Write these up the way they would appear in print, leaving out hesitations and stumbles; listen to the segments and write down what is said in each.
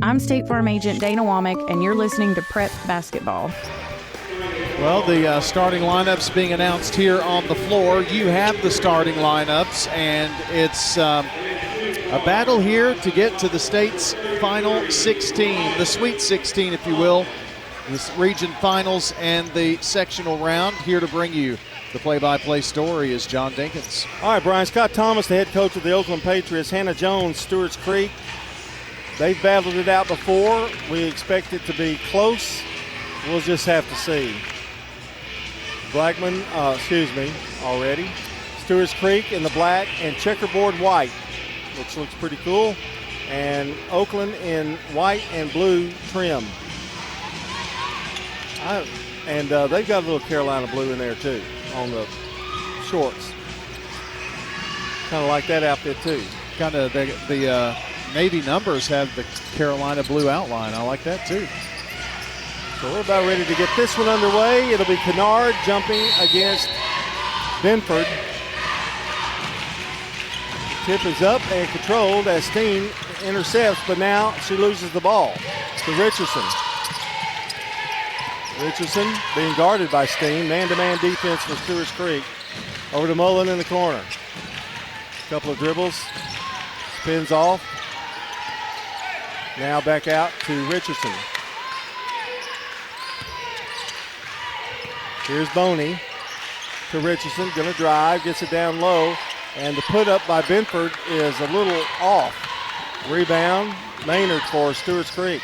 I'm State Farm Agent Dana Womack, and you're listening to Prep Basketball. Well, the starting lineups being announced here on the floor. You have the starting lineups, and it's a battle here to get to the state's final 16, the Sweet 16, if you will, the region finals and the sectional round. Here to bring you the play-by-play story is John Dinkins. All right, Brian. Scott Thomas, the head coach of the Oakland Patriots. Hannah Jones, Stewarts Creek. They've battled it out before. We expect it to be close. We'll just have to see. Already. Stewarts Creek in the black and checkerboard white, which looks pretty cool. And Oakland in white and blue trim. They've got a little Carolina blue in there too on the shorts. Kind of like that outfit too. Kind of the Navy numbers have the Carolina blue outline. I like that too. So we're about ready to get this one underway. It'll be Kennard jumping against Benford. Tip is up and controlled as Steen intercepts, but now she loses the ball to Richardson. Richardson being guarded by Steen. Man-to-man defense for Stewarts Creek. Over to Mullen in the corner. Couple of dribbles. Spins off. Now back out to Richardson. Here's Boney to Richardson. Going to drive. Gets it down low. And the put up by Benford is a little off. Rebound. Maynard for Stewarts Creek.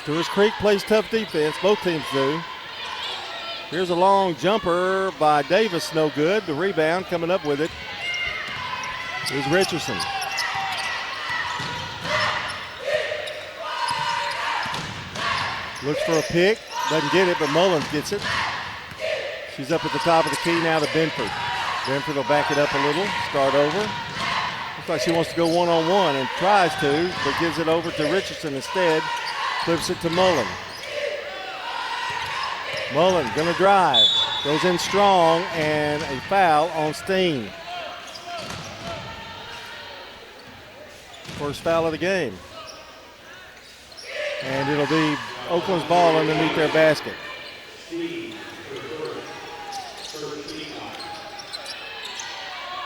Stewarts Creek plays tough defense. Both teams do. Here's a long jumper by Davis. No good. The rebound coming up with it is Richardson. Looks for a pick. Doesn't get it, but Mullins gets it. She's up at the top of the key now to Benford. Benford will back it up a little. Start over. Looks like she wants to go one-on-one and tries to, but gives it over to Richardson instead. Flips it to Mullen. Mullen gonna drive. Goes in strong and a foul on Steen. First foul of the game. And it'll be Oakland's ball underneath their basket.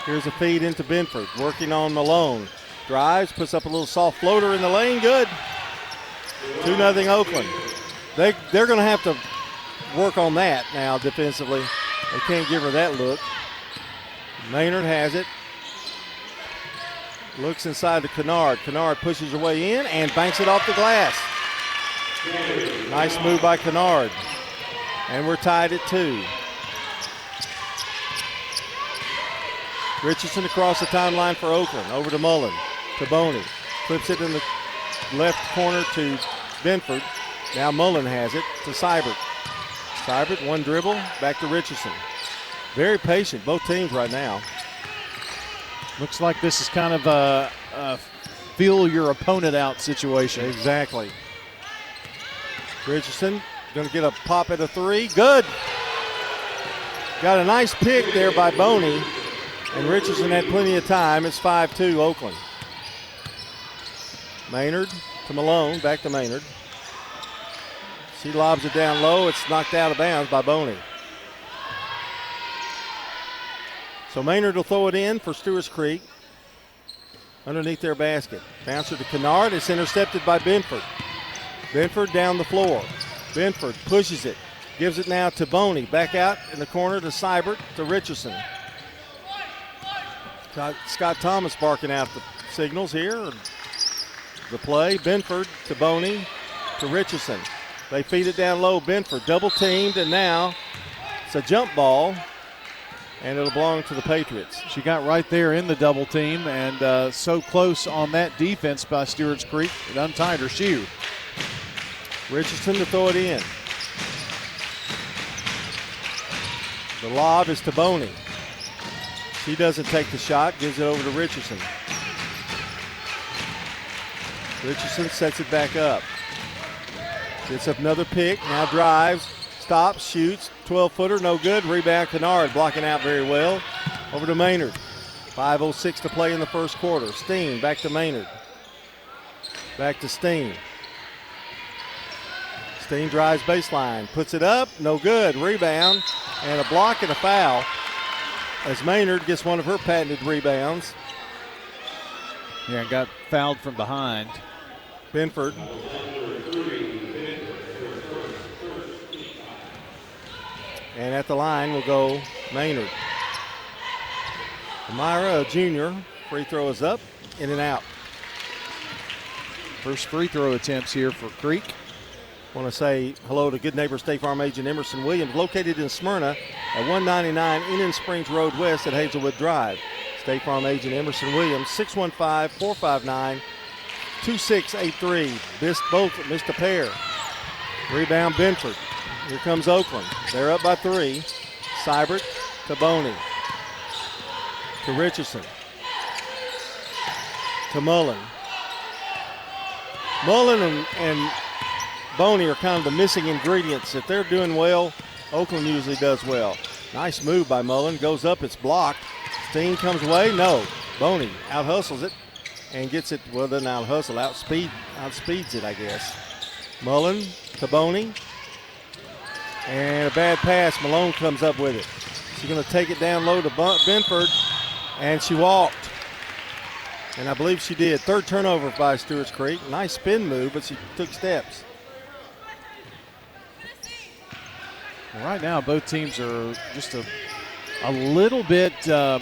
Here's a feed into Benford. Working on Malone. Drives, puts up a little soft floater in the lane. Good. 2-0 Oakland. They're going to have to work on that now defensively. They can't give her that look. Maynard has it. Looks inside to Kennard. Kennard pushes her way in and banks it off the glass. Nice move by Kennard. And we're tied at 2. Richardson across the timeline for Oakland. Over to Mullen. To Boney. Flips it in the left corner to Benford. Now Mullen has it to Seibert. Seibert, one dribble, back to Richardson. Very patient, both teams right now. Looks like this is kind of a feel your opponent out situation. Exactly. Richardson going to get a pop at a 3. Good. Got a nice pick there by Boney. And Richardson had plenty of time. It's 5-2 Oakland. Maynard to Malone, back to Maynard. She lobs it down low. It's knocked out of bounds by Boney. So Maynard will throw it in for Stewarts Creek underneath their basket. Bouncer to Kennard. It's intercepted by Benford. Benford down the floor. Benford pushes it. Gives it now to Boney. Back out in the corner to Seibert to Richardson. Scott Thomas barking out the signals here. The play. Benford to Boney to Richardson. They feed it down low. Benford double teamed, and now it's a jump ball, and it'll belong to the Patriots. She got right there in the double team, and so close on that defense by Stewarts Creek, it untied her shoe. Richardson to throw it in. The lob is to Boney. He doesn't take the shot, gives it over to Richardson. Richardson sets it back up. Gets up another pick, now drives, stops, shoots, 12-footer, no good. Rebound, Kennard blocking out very well. Over to Maynard. 5:06 to play in the first quarter. Steen back to Maynard. Back to Steen. Steen drives baseline, puts it up, no good. Rebound, and a block and a foul as Maynard gets one of her patented rebounds. Yeah, and got fouled from behind. Benford. And at the line will go Maynard. Myra, a junior, free throw is up, in and out. First free throw attempts here for Creek. Want to say hello to good neighbor State Farm agent Emerson Williams, located in Smyrna at 199 Indian Springs Road West at Hazelwood Drive. State Farm agent Emerson Williams, 615-459-2683. Missed a pair. Rebound Benford. Here comes Oakland. They're up by 3. Seibert to Boney. To Richardson. To Mullen. Mullen and Boney are kind of the missing ingredients. If they're doing well, Oakland usually does well. Nice move by Mullen. Goes up, it's blocked. Steen comes away. No. Boney out-hustles it and gets it, well, doesn't out-hustle, outspeeds it, I guess. Mullen to Boney. And a bad pass. Malone comes up with it. She's going to take it down low to Benford, and she walked. And I believe she did. Third turnover by Stewarts Creek. Nice spin move, but she took steps. Well, right now, both teams are just a little bit on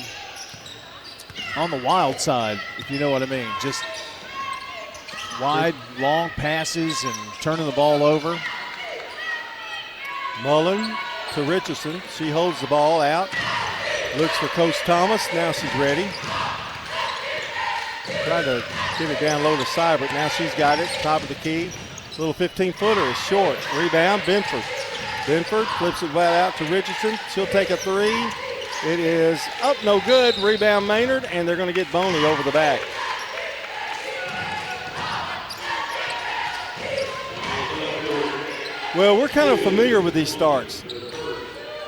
the wild side, if you know what I mean. Just wide, long passes and turning the ball over. Mullen to Richardson. She holds the ball out. Looks for Coach Thomas. Now she's ready. Tried to get it down low to Seibert. Now she's got it. Top of the key. Little 15-footer is short. Rebound, Benford. Benford flips it right out to Richardson. She'll take a 3. It is up, no good. Rebound Maynard, and they're going to get Boney over the back. Well, we're kind of familiar with these starts.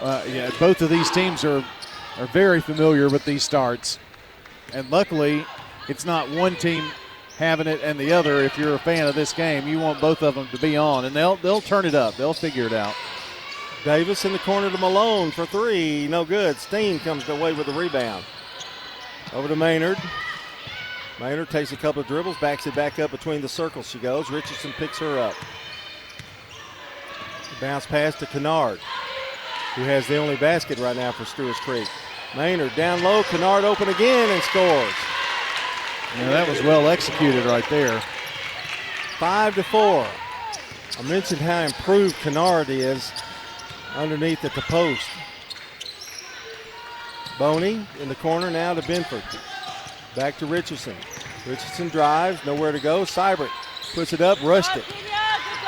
Yeah, both of these teams are very familiar with these starts. And luckily, it's not one team having it and the other. If you're a fan of this game, you want both of them to be on, and they'll turn it up. They'll figure it out. Davis in the corner to Malone for 3. No good. Steen comes away with the rebound. Over to Maynard. Maynard takes a couple of dribbles, backs it back up between the circles she goes. Richardson picks her up. Bounce pass to Kennard, who has the only basket right now for Stewarts Creek. Maynard down low, Kennard open again and scores. Yeah, that was well executed right there. 5-4. I mentioned how improved Kennard is underneath at the post. Boney in the corner now to Benford. Back to Richardson. Richardson drives, nowhere to go. Seibert puts it up, rushed it.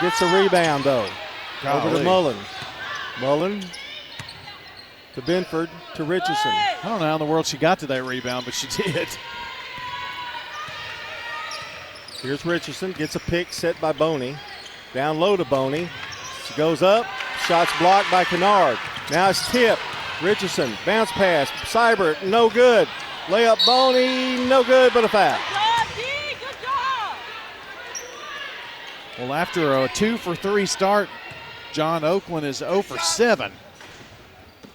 Gets a rebound though. Over to Mullen. Mullen to Benford to Richardson. I don't know how in the world she got to that rebound, but she did. Here's Richardson, gets a pick set by Boney. Down low to Boney. She goes up, shots blocked by Kennard. Now it's tipped. Richardson, bounce pass. Seibert, no good. Layup Boney, no good, but a foul. Good job. Well, after a 2-for-3 start, John, Oakland is 0 for 7.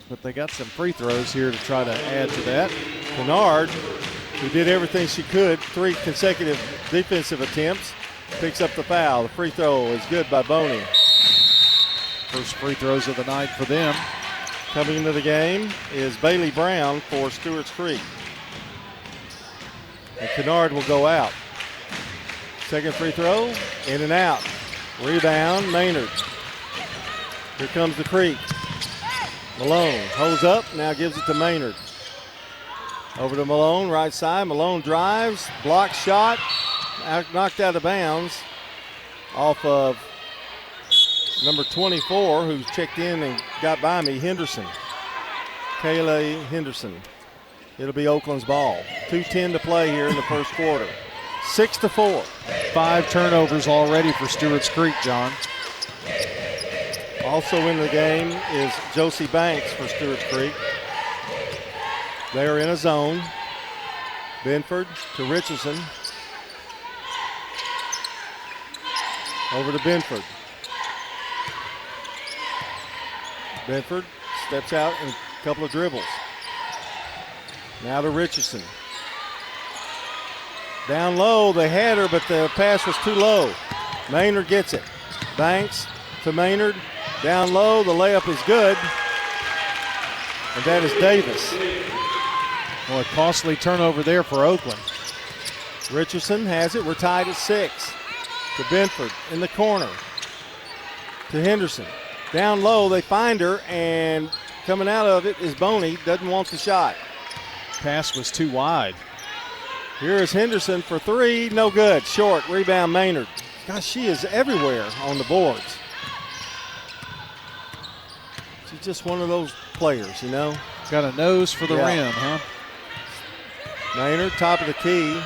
But they got some free throws here to try to add to that. Kennard, who did everything she could, 3 consecutive defensive attempts, picks up the foul. The free throw is good by Boney. First free throws of the night for them. Coming into the game is Bailey Brown for Stewarts Creek. And Kennard will go out. Second free throw, in and out. Rebound, Maynard. Here comes the Creek. Malone holds up, now gives it to Maynard. Over to Malone, right side. Malone drives, blocked shot, knocked out of bounds off of number 24, who's checked in and got by me, Henderson. Kayla Henderson. It'll be Oakland's ball. 2:10 to play here in the first quarter. 6-4. 5 turnovers already for Stewarts Creek, John. Also in the game is Josie Banks for Stewarts Creek. They are in a zone. Benford to Richardson. Over to Benford. Benford steps out in a couple of dribbles. Now to Richardson. Down low, they had her, but the pass was too low. Maynard gets it. Banks to Maynard. Down low, the layup is good. And that is Davis. Well, a costly turnover there for Oakland. Richardson has it. We're tied at 6. To Benford in the corner. To Henderson. Down low, they find her, and coming out of it is Boney. Doesn't want the shot. Pass was too wide. Here is Henderson for 3. No good. Short. Rebound Maynard. Gosh, she is everywhere on the boards. She's just one of those players, you know. Got a nose for the rim, huh? Maynard, top of the key.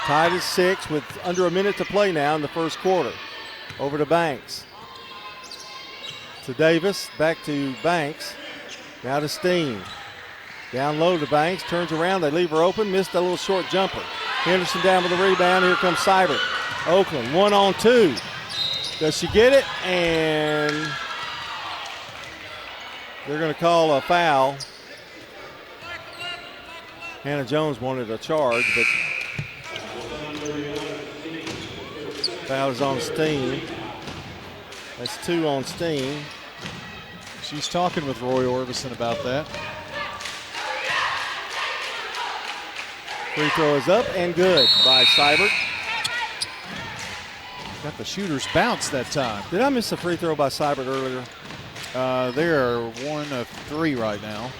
Tied at 6 with under a minute to play now in the first quarter. Over to Banks. To Davis, back to Banks. Now to Steen. Down low to Banks, turns around, they leave her open, missed a little short jumper. Henderson down with the rebound, here comes Seibert. Oakland, 1-on-2. Does she get it? And they're going to call a foul. Hannah Jones wanted a charge, but foul is on Steen. That's 2 on Steen. She's talking with Roy Orbison about that. Free throw is up and good by Seibert. Got the shooter's bounce that time. Did I miss a free throw by Seibert earlier? They are 1 of 3 right now.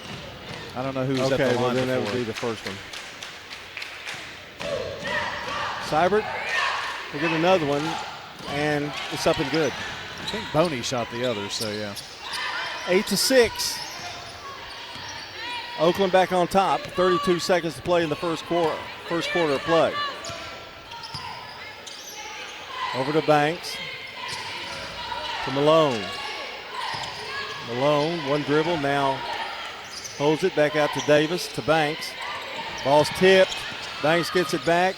I don't know who's at the line. Okay, well then that before. would be the first one. Seibert will get another one, and it's up and good. I think Boney shot the other, so yeah. 8-6. Oakland back on top. 32 seconds to play in the first quarter of play. Over to Banks. To Malone. Malone, one dribble, now holds it back out to Davis, to Banks. Ball's tipped. Banks gets it back.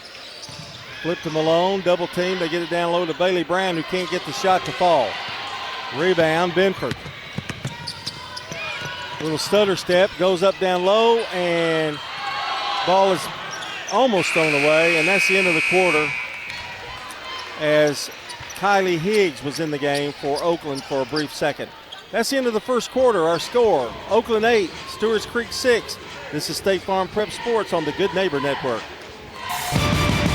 Flip to Malone, double team. They get it down low to Bailey Brown, who can't get the shot to fall. Rebound, Benford. Little stutter step, goes up down low, and ball is almost thrown away, and that's the end of the quarter as Kylie Higgs was in the game for Oakland for a brief second. That's the end of the first quarter. Our score, Oakland 8, Stewarts Creek 6. This is State Farm Prep Sports on the Good Neighbor Network.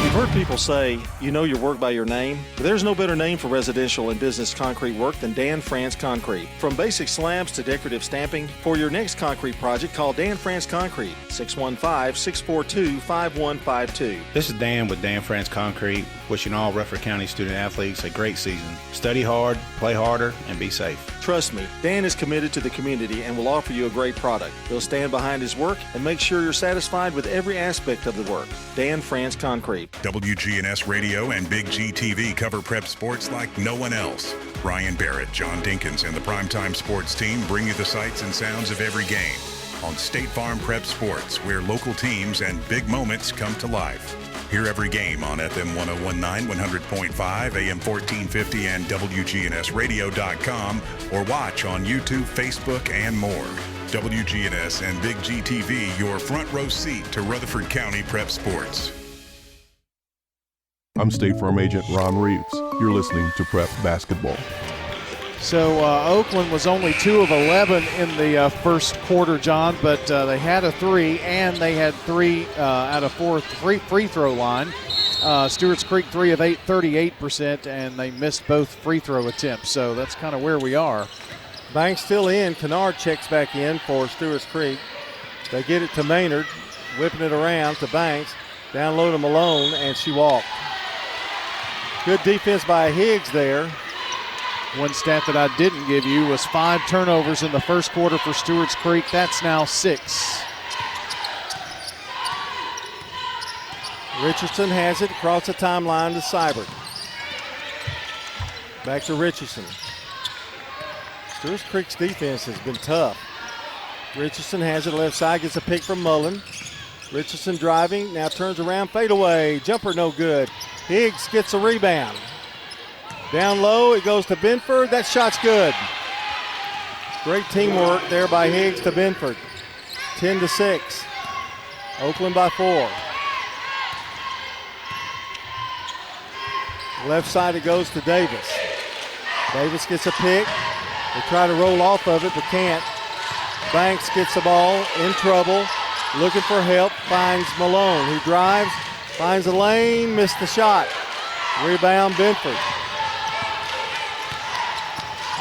You've heard people say, you know your work by your name, but there's no better name for residential and business concrete work than Dan France Concrete. From basic slabs to decorative stamping, for your next concrete project, call Dan France Concrete, 615-642-5152. This is Dan with Dan France Concrete, wishing all Rutherford County student athletes a great season. Study hard, play harder, and be safe. Trust me, Dan is committed to the community and will offer you a great product. He'll stand behind his work and make sure you're satisfied with every aspect of the work. Dan France Concrete. WGNS Radio and Big G TV cover prep sports like no one else. Brian Barrett, John Dinkins, and the Primetime Sports team bring you the sights and sounds of every game on State Farm Prep Sports, where local teams and big moments come to life. Hear every game on FM 1019, 100.5, AM 1450, and WGNSradio.com, or watch on YouTube, Facebook, and more. WGNS and Big G TV, your front row seat to Rutherford County Prep Sports. I'm State Farm Agent Ron Reeves. You're listening to Prep Basketball. So Oakland was only 2 of 11 in the first quarter, John, but they had a 3, and they had 3 out of 4 free throw line. Stewarts Creek 3 of 8, 38%, and they missed both free throw attempts. So that's kind of where we are. Banks still in. Kennard checks back in for Stewarts Creek. They get it to Maynard, whipping it around to Banks. Down low to Malone, and she walked. Good defense by Higgs there. One stat that I didn't give you was 5 turnovers in the first quarter for Stewarts Creek. That's now 6. Richardson has it across the timeline to Seibert. Back to Richardson. Stewarts Creek's defense has been tough. Richardson has it left side, gets a pick from Mullen. Richardson driving, now turns around, fade away. Jumper no good. Higgs gets a rebound. Down low, it goes to Benford. That shot's good. Great teamwork there by Higgs to Benford. 10-6. Oakland by 4. Left side it goes to Davis. Davis gets a pick. They try to roll off of it, but can't. Banks gets the ball, in trouble, looking for help, finds Malone, who drives, finds the lane, missed the shot. Rebound, Benford.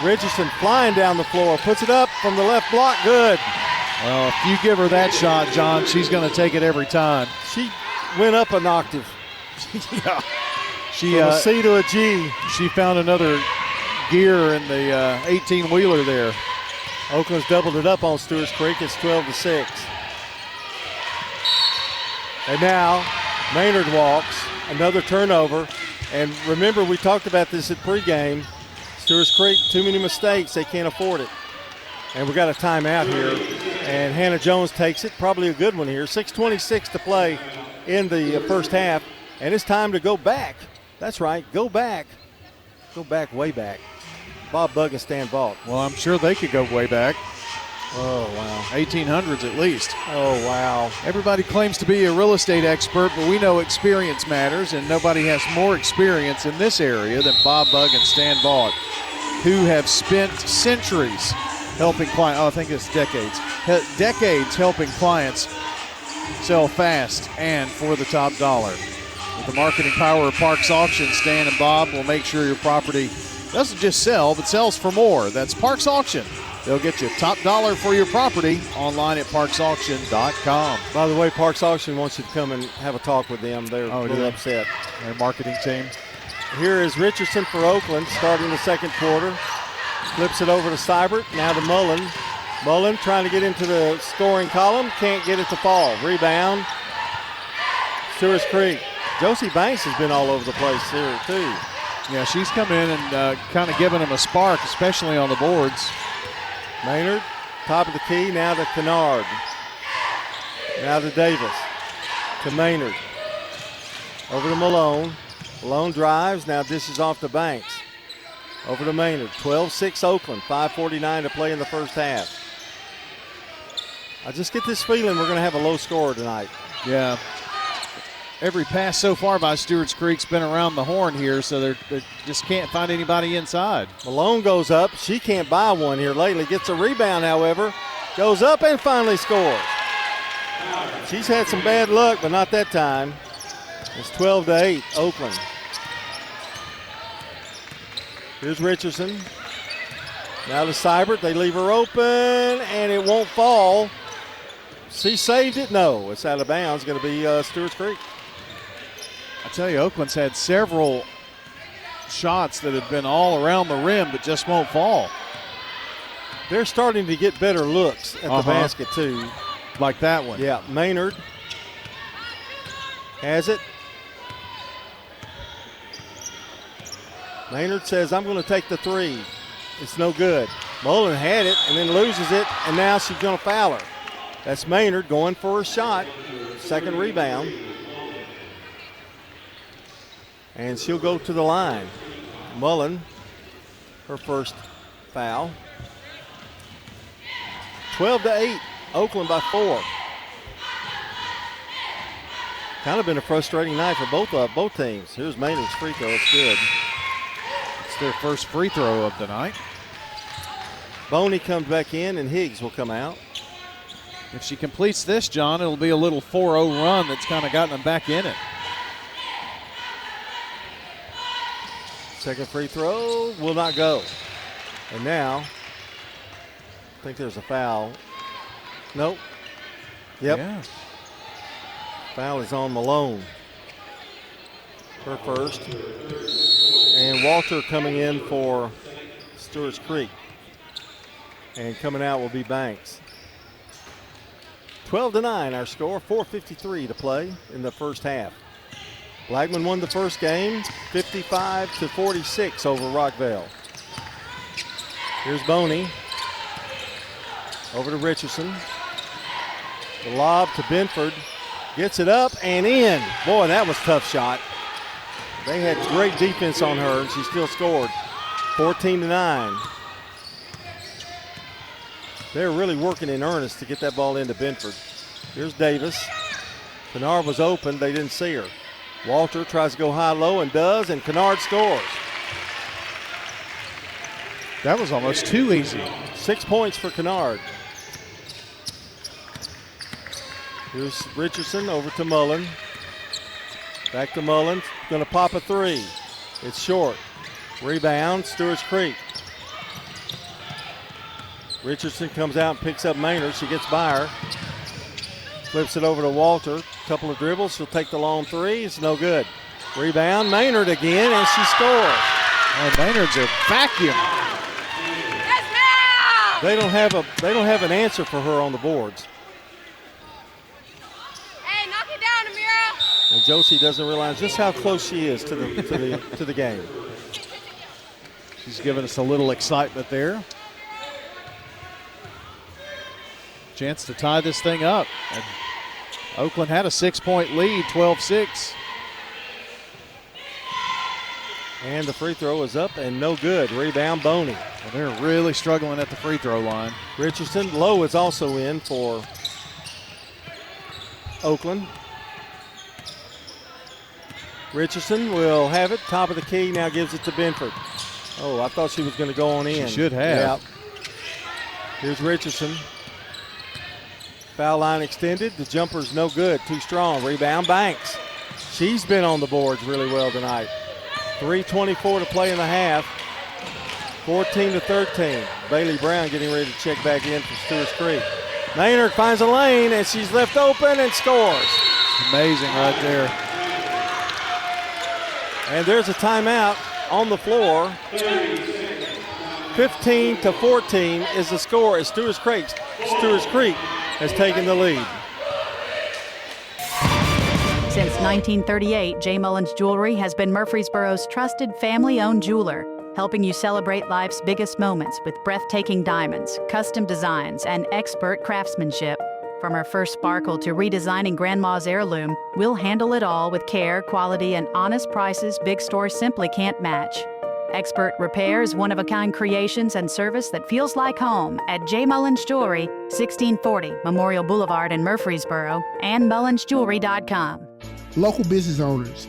Richardson flying down the floor, puts it up from the left block, good. Well, if you give her that shot, John, she's going to take it every time. She went up an octave. Yeah. She, from a C to a G. She found another gear in the 18-wheeler there. Oakland's doubled it up on Stewarts Creek. It's 12-6. And now Maynard walks, another turnover. And remember, we talked about this at pregame. Stewarts Creek, too many mistakes. They can't afford it. And we got a timeout here. And Hannah Jones takes it. Probably a good one here. 6:26 to play in the first half. And it's time to go back. That's right, go back. Go back, way back. Bob Bugg and Stan Vaught. Well, I'm sure they could go way back. Oh, wow. 1800s at least. Oh, wow. Everybody claims to be a real estate expert, but we know experience matters, and nobody has more experience in this area than Bob Bugg and Stan Vaught, who have spent centuries helping clients, I think it's decades helping clients sell fast and for the top dollar. With the marketing power of Parks Auction, Stan and Bob will make sure your property doesn't just sell, but sells for more. That's Parks Auction. They'll get you top dollar for your property online at parksauction.com. By the way, Parks Auction wants you to come and have a talk with them. They're a little upset. Their marketing team. Here is Richardson for Oakland starting the second quarter. Flips it over to Seibert. Now to Mullen. Mullen trying to get into the scoring column. Can't get it to fall. Rebound. Stewarts Creek. Josie Banks has been all over the place here, too. Yeah, she's come in and kind of given them a spark, especially on the boards. Maynard, top of the key, now to Kennard. Now to Davis. To Maynard. Over to Malone. Malone drives, now dishes off to Banks. Over to Maynard. 12-6 Oakland, 5:49 to play in the first half. I just get this feeling we're going to have a low score tonight. Yeah. Every pass so far by Stewarts Creek's been around the horn here, so they just can't find anybody inside. Malone goes up. She can't buy one here lately. Gets a rebound, however. Goes up and finally scores. She's had some bad luck, but not that time. It's 12-8, Oakland. Here's Richardson. Now to Seibert. They leave her open, and it won't fall. She saved it? No, it's out of bounds. Going to be Stewarts Creek. I tell you, Oakland's had several shots that have been all around the rim but just won't fall. They're starting to get better looks at the basket, too. Like that one. Yeah, Maynard has it. Maynard says, I'm going to take the three. It's no good. Mullen had it and then loses it, and now she's going to foul her. That's Maynard going for a shot. Second rebound. And she'll go to the line. Mullen, her first foul. 12-8, Oakland by 4. Kind of been a frustrating night for both teams. Here's Maynard's free throw. It's good. It's their first free throw of the night. Boney comes back in, and Higgs will come out. If she completes this, John, it'll be a little 4-0 run that's kind of gotten them back in it. Second free throw will not go. And now, I think there's a foul. Nope. Yep. Yeah. Foul is on Malone. Her first. And Walter coming in for Stewarts Creek. And coming out will be Banks. 12-9 our score, 4:53 to play in the first half. Blackman won the first game, 55-46 over Rockville. Here's Boney. Over to Richardson. The lob to Benford. Gets it up and in. Boy, that was a tough shot. They had great defense on her, and she still scored. 14-9. They're really working in earnest to get that ball into Benford. Here's Davis. Kennard was open. They didn't see her. Walter tries to go high-low and does, and Kennard scores. That was almost too easy. 6 points for Kennard. Here's Richardson over to Mullen. Back to Mullen. Going to pop a three. It's short. Rebound, Stewarts Creek. Richardson comes out and picks up Maynard. She gets by her. Flips it over to Walter. Couple of dribbles. She'll take the long three. It's no good. Rebound, Maynard again, and she scores. Oh, Maynard's a vacuum. They don't have an answer for her on the boards. Hey, knock it down, Amira. And Josie doesn't realize just how close she is to the game. She's giving us a little excitement there. Chance to tie this thing up. And Oakland had a 6-point lead, 12-6. And the free throw is up and no good. Rebound, Boney. Well, they're really struggling at the free throw line. Richardson, Lowe is also in for Oakland. Richardson will have it, top of the key, now gives it to Benford. Oh, I thought she was going to go on in. She should have. Yep. Here's Richardson. Foul line extended. The jumper's no good, too strong. Rebound, Banks. She's been on the boards really well tonight. 3:24 to play in the half. 14-13. Bailey Brown getting ready to check back in for Stewarts Creek. Maynard finds a lane, and she's left open and scores. Amazing right there. And there's a timeout on the floor. 15-14 is the score as Stewarts Creek has taken the lead. Since 1938, J. Mullins Jewelry has been Murfreesboro's trusted family-owned jeweler, helping you celebrate life's biggest moments with breathtaking diamonds, custom designs, and expert craftsmanship. From our first sparkle to redesigning Grandma's heirloom, we'll handle it all with care, quality, and honest prices big stores simply can't match. Expert repairs, one-of-a-kind creations, and service that feels like home at J. Mullins Jewelry, 1640 Memorial Boulevard in Murfreesboro, and mullinsjewelry.com. Local business owners,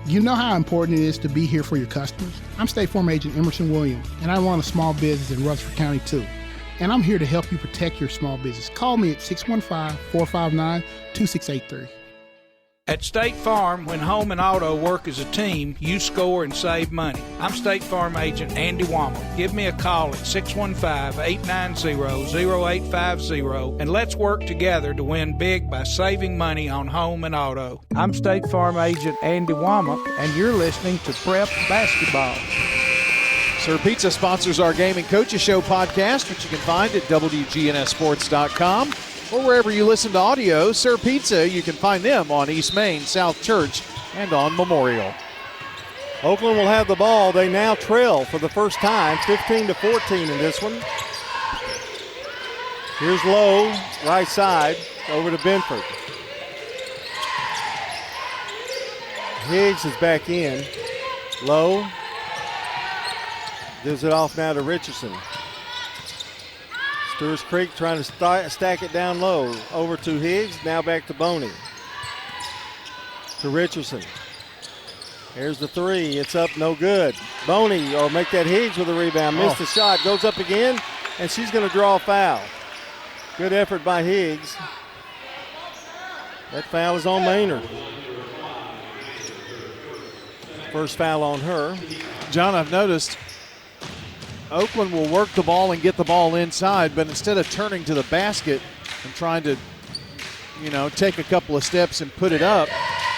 you know how important it is to be here for your customers. I'm State Farm Agent Emerson Williams, and I run a small business in Rutherford County too. And I'm here to help you protect your small business. Call me at 615-459-2683. At State Farm, when home and auto work as a team, you score and save money. I'm State Farm Agent Andy Wommel. Give me a call at 615-890-0850 and let's work together to win big by saving money on home and auto. I'm State Farm Agent Andy Wommel, and you're listening to Prep Basketball. Sir Pizza sponsors our Game and Coaches Show podcast, which you can find at WGNSSports.com. or wherever you listen to audio. Sir Pizza, you can find them on East Main, South Church, and on Memorial. Oakland will have the ball. They now trail for the first time, 15-14 in this one. Here's Lowe, right side, over to Benford. Higgs is back in. Lowe gives it off now to Richardson. Stewarts Creek trying to stack it down low. Over to Higgs, now back to Boney. To Richardson. Here's the three, it's up, no good. Boney, or make that Higgs with a rebound, missed the shot, goes up again, and she's gonna draw a foul. Good effort by Higgs. That foul is on Maynard. First foul on her. John, I've noticed Oakland will work the ball and get the ball inside, but instead of turning to the basket and trying to, take a couple of steps and put it up,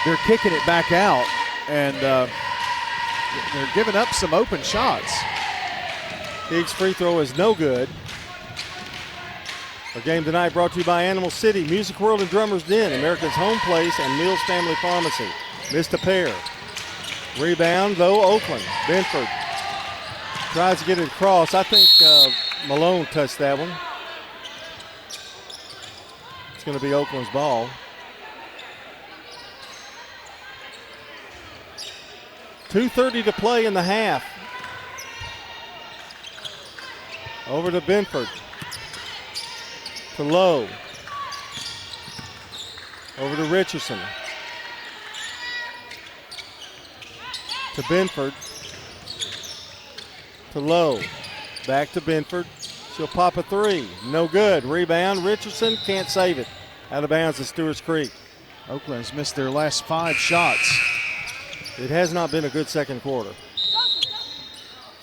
they're kicking it back out, and they're giving up some open shots. Higgs' free throw is no good. Our game tonight brought to you by Animal City, Music World and Drummers Den, America's home place, and Mills Family Pharmacy. Missed a pair. Rebound, though, Oakland. Benford tries to get it across. I think Malone touched that one. It's going to be Oakland's ball. 2:30 to play in the half. Over to Benford. To Lowe. Over to Richardson. To Benford. To Lowe. Back to Benford. She'll pop a three. No good. Rebound. Richardson can't save it. Out of bounds to Stewarts Creek. Oakland's missed their last 5 shots. It has not been a good second quarter.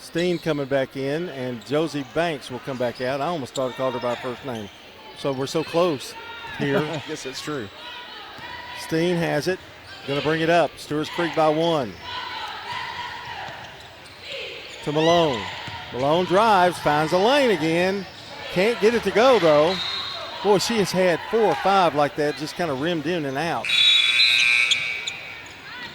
Steen coming back in, and Josie Banks will come back out. I almost thought I called her by first name. So we're so close here. I guess that's true. Steen has it. Going to bring it up. Stewarts Creek by 1. To Malone. Malone drives, finds a lane again. Can't get it to go, though. Boy, she has had 4 or 5 like that, just kind of rimmed in and out.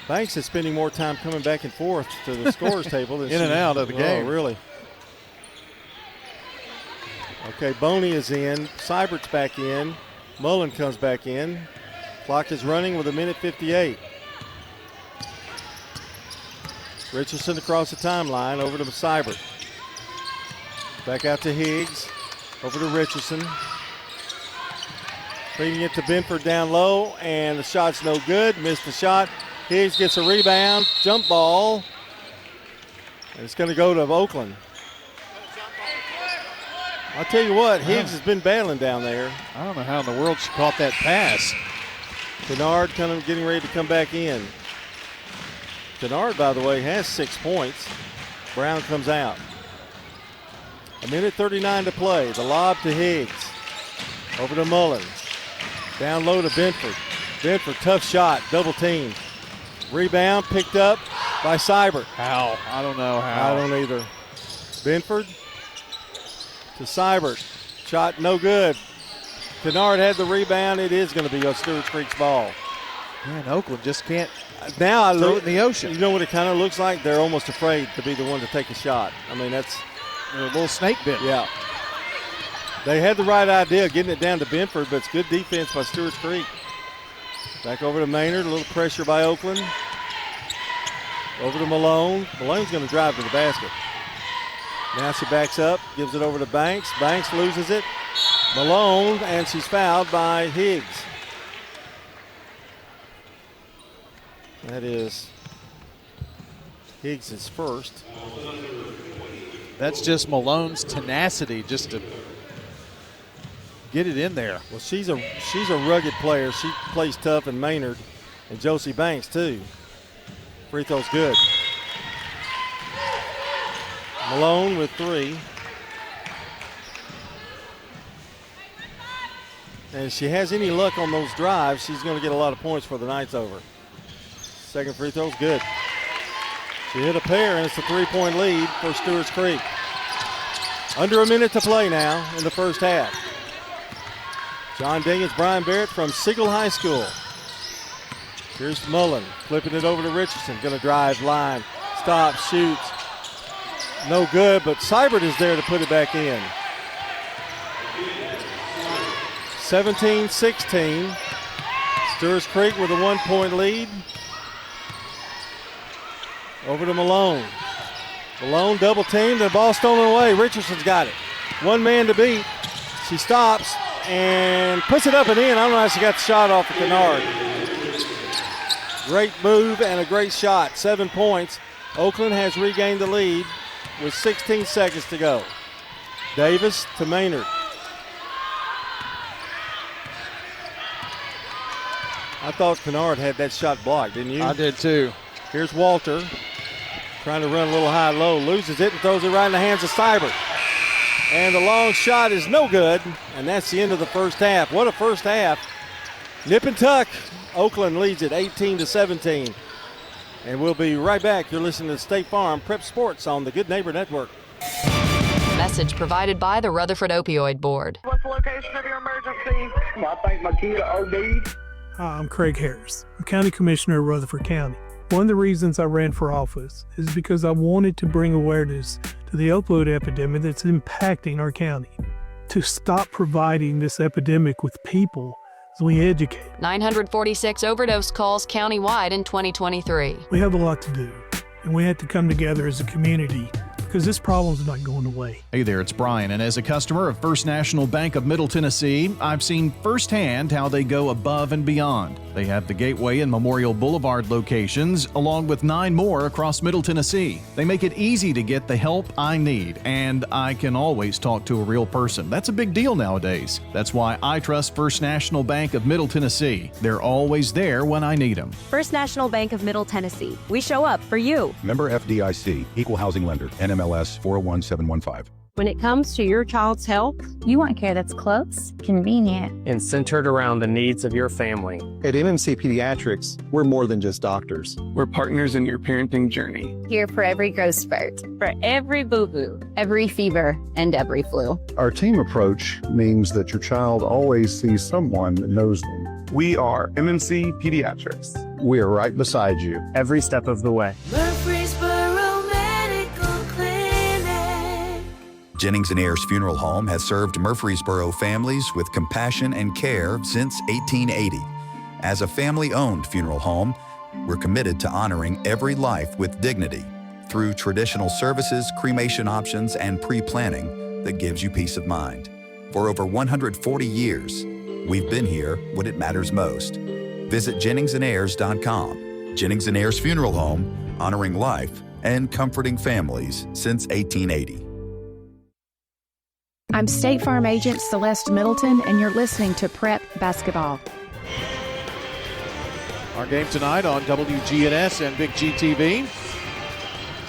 Banks is spending more time coming back and forth to the scorer's table than in and out of the game. Oh, really? Okay, Boney is in. Seibert's back in. Mullen comes back in. Clock is running with 1:58. Richardson across the timeline, over to Seibert. Back out to Higgs, over to Richardson. Feeding it to Benford down low, and the shot's no good. Missed the shot. Higgs gets a rebound, jump ball, and it's going to go to Oakland. I'll tell you what, Higgs has been battling down there. I don't know how in the world she caught that pass. Kennard kind of getting ready to come back in. Kennard, by the way, has 6 points. Brown comes out. 1:39 to play. The lob to Higgs. Over to Mullen. Down low to Benford. Benford, tough shot, double team. Rebound picked up by Seibert. How? I don't know how. I don't either. Benford to Seibert. Shot no good. Kennard had the rebound. It is going to be a Stewarts Creek's ball. Man, Oakland just can't now I throw look it in the ocean. You know what it kind of looks like? They're almost afraid to be the one to take a shot. I mean, that's a little snake bit. Yeah. They had the right idea of getting it down to Benford, but it's good defense by Stewarts Creek. Back over to Maynard, a little pressure by Oakland. Over to Malone. Malone's going to drive to the basket. Now she backs up, gives it over to Banks. Banks loses it. Malone, and she's fouled by Higgs. That is Higgs' first. That's just Malone's tenacity just to get it in there. Well, she's a rugged player. She plays tough, and Maynard and Josie Banks too. Free throw's good. Malone with 3. And if she has any luck on those drives, she's going to get a lot of points for the night's over. Second free throw's good. She hit a pair, and it's a 3-point lead for Stewarts Creek. Under a minute to play now in the first half. John Dinkins, Brian Barrett from Siegel High School. Here's Mullen, flipping it over to Richardson. Going to drive, line, stop, shoots. No good, but Seibert is there to put it back in. 17-16. Stewarts Creek with a 1-point lead. Over to Malone. Malone double teamed, the ball stolen away. Richardson's got it. One man to beat. She stops and puts it up and in. I don't know how she got the shot off the Kennard. Great move and a great shot. 7 points. Oakland has regained the lead with 16 seconds to go. Davis to Maynard. I thought Kennard had that shot blocked, didn't you? I did too. Here's Walter trying to run a little high-low, loses it and throws it right in the hands of Seibert. And the long shot is no good, and that's the end of the first half. What a first half. Nip and tuck. Oakland leads it 18-17. And we'll be right back. You're listening to State Farm Prep Sports on the Good Neighbor Network. Message provided by the Rutherford Opioid Board. What's the location of your emergency? I think my kid OD'd. Hi, I'm Craig Harris. I'm County Commissioner of Rutherford County. One of the reasons I ran for office is because I wanted to bring awareness to the opioid epidemic that's impacting our county. To stop providing this epidemic with people as we educate. 946 overdose calls countywide in 2023. We have a lot to do. and we had to come together as a community because this problem's not going away. Hey there, it's Brian, and as a customer of First National Bank of Middle Tennessee, I've seen firsthand how they go above and beyond. They have the Gateway and Memorial Boulevard locations, along with 9 more across Middle Tennessee. They make it easy to get the help I need, and I can always talk to a real person. That's a big deal nowadays. That's why I trust First National Bank of Middle Tennessee. They're always there when I need them. First National Bank of Middle Tennessee. We show up for you. Member FDIC, Equal Housing Lender, NMLS 401715. When it comes to your child's health, you want care that's close, convenient, and centered around the needs of your family. At MMC Pediatrics, we're more than just doctors. We're partners in your parenting journey. Here for every growth spurt, for every boo-boo, every fever, and every flu. Our team approach means that your child always sees someone that knows them. We are MMC Pediatrics. We are right beside you every step of the way. Jennings & Ayers Funeral Home has served Murfreesboro families with compassion and care since 1880. As a family-owned funeral home, we're committed to honoring every life with dignity through traditional services, cremation options, and pre-planning that gives you peace of mind. For over 140 years, we've been here when it matters most. Visit JenningsandAyers.com. Jennings & Ayers Funeral Home, honoring life and comforting families since 1880. I'm State Farm Agent Celeste Middleton, and you're listening to Prep Basketball. Our game tonight on WGNS and Big GTV.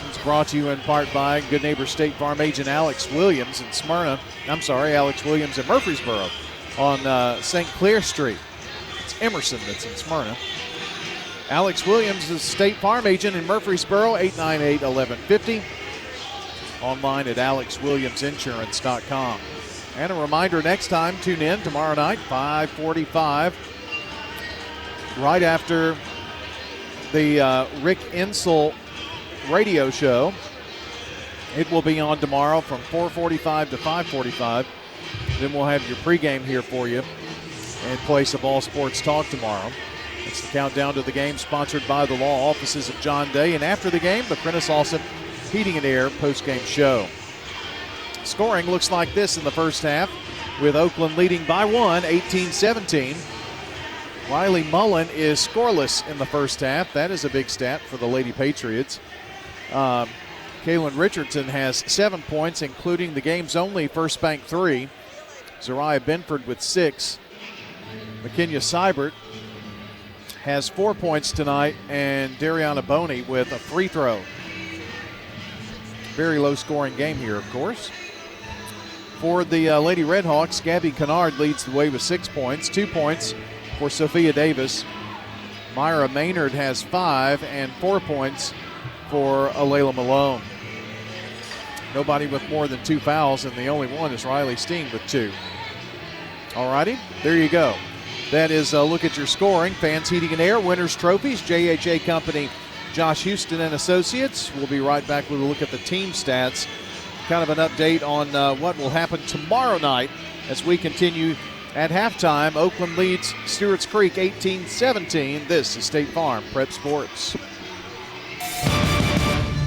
It's brought to you in part by good neighbor State Farm Agent Alex Williams in Smyrna. Alex Williams in Murfreesboro on St. Clair Street. It's Emerson that's in Smyrna. Alex Williams is State Farm Agent in Murfreesboro, 898-1150. Online at alexwilliamsinsurance.com. And a reminder, next time, tune in tomorrow night, 5:45, right after the Rick Insel radio show. It will be on tomorrow from 4:45 to 5:45. Then we'll have your pregame here for you in place of All Sports Talk tomorrow. It's the countdown to the game sponsored by the law offices of John Day. And after the game, the Prentice Allsup Heating and Air postgame show. Scoring looks like this in the first half, with Oakland leading by 1, 18-17. Riley Mullen is scoreless in the first half. That is a big stat for the Lady Patriots. Kaylin Richardson has 7 points, including the game's only first bank 3. Zariah Benford with 6. McKenya Seibert has 4 points tonight, and Dariana Boney with a free throw. Very low scoring game here, of course. For the Lady Redhawks, Gabby Kennard leads the way with 6 points. 2 points for Sophia Davis. Myra Maynard has 5 and 4 points for Alayla Malone. Nobody with more than 2 fouls, and the only one is Riley Steen with 2. All righty, there you go. That is a look at your scoring. Fans Heating and Air, Winners Trophies, JHA Company, Josh Houston and Associates. We'll be right back with a look at the team stats. Kind of an update on what will happen tomorrow night as we continue at halftime. Oakland leads Stewarts Creek 18-17. This is State Farm Prep Sports.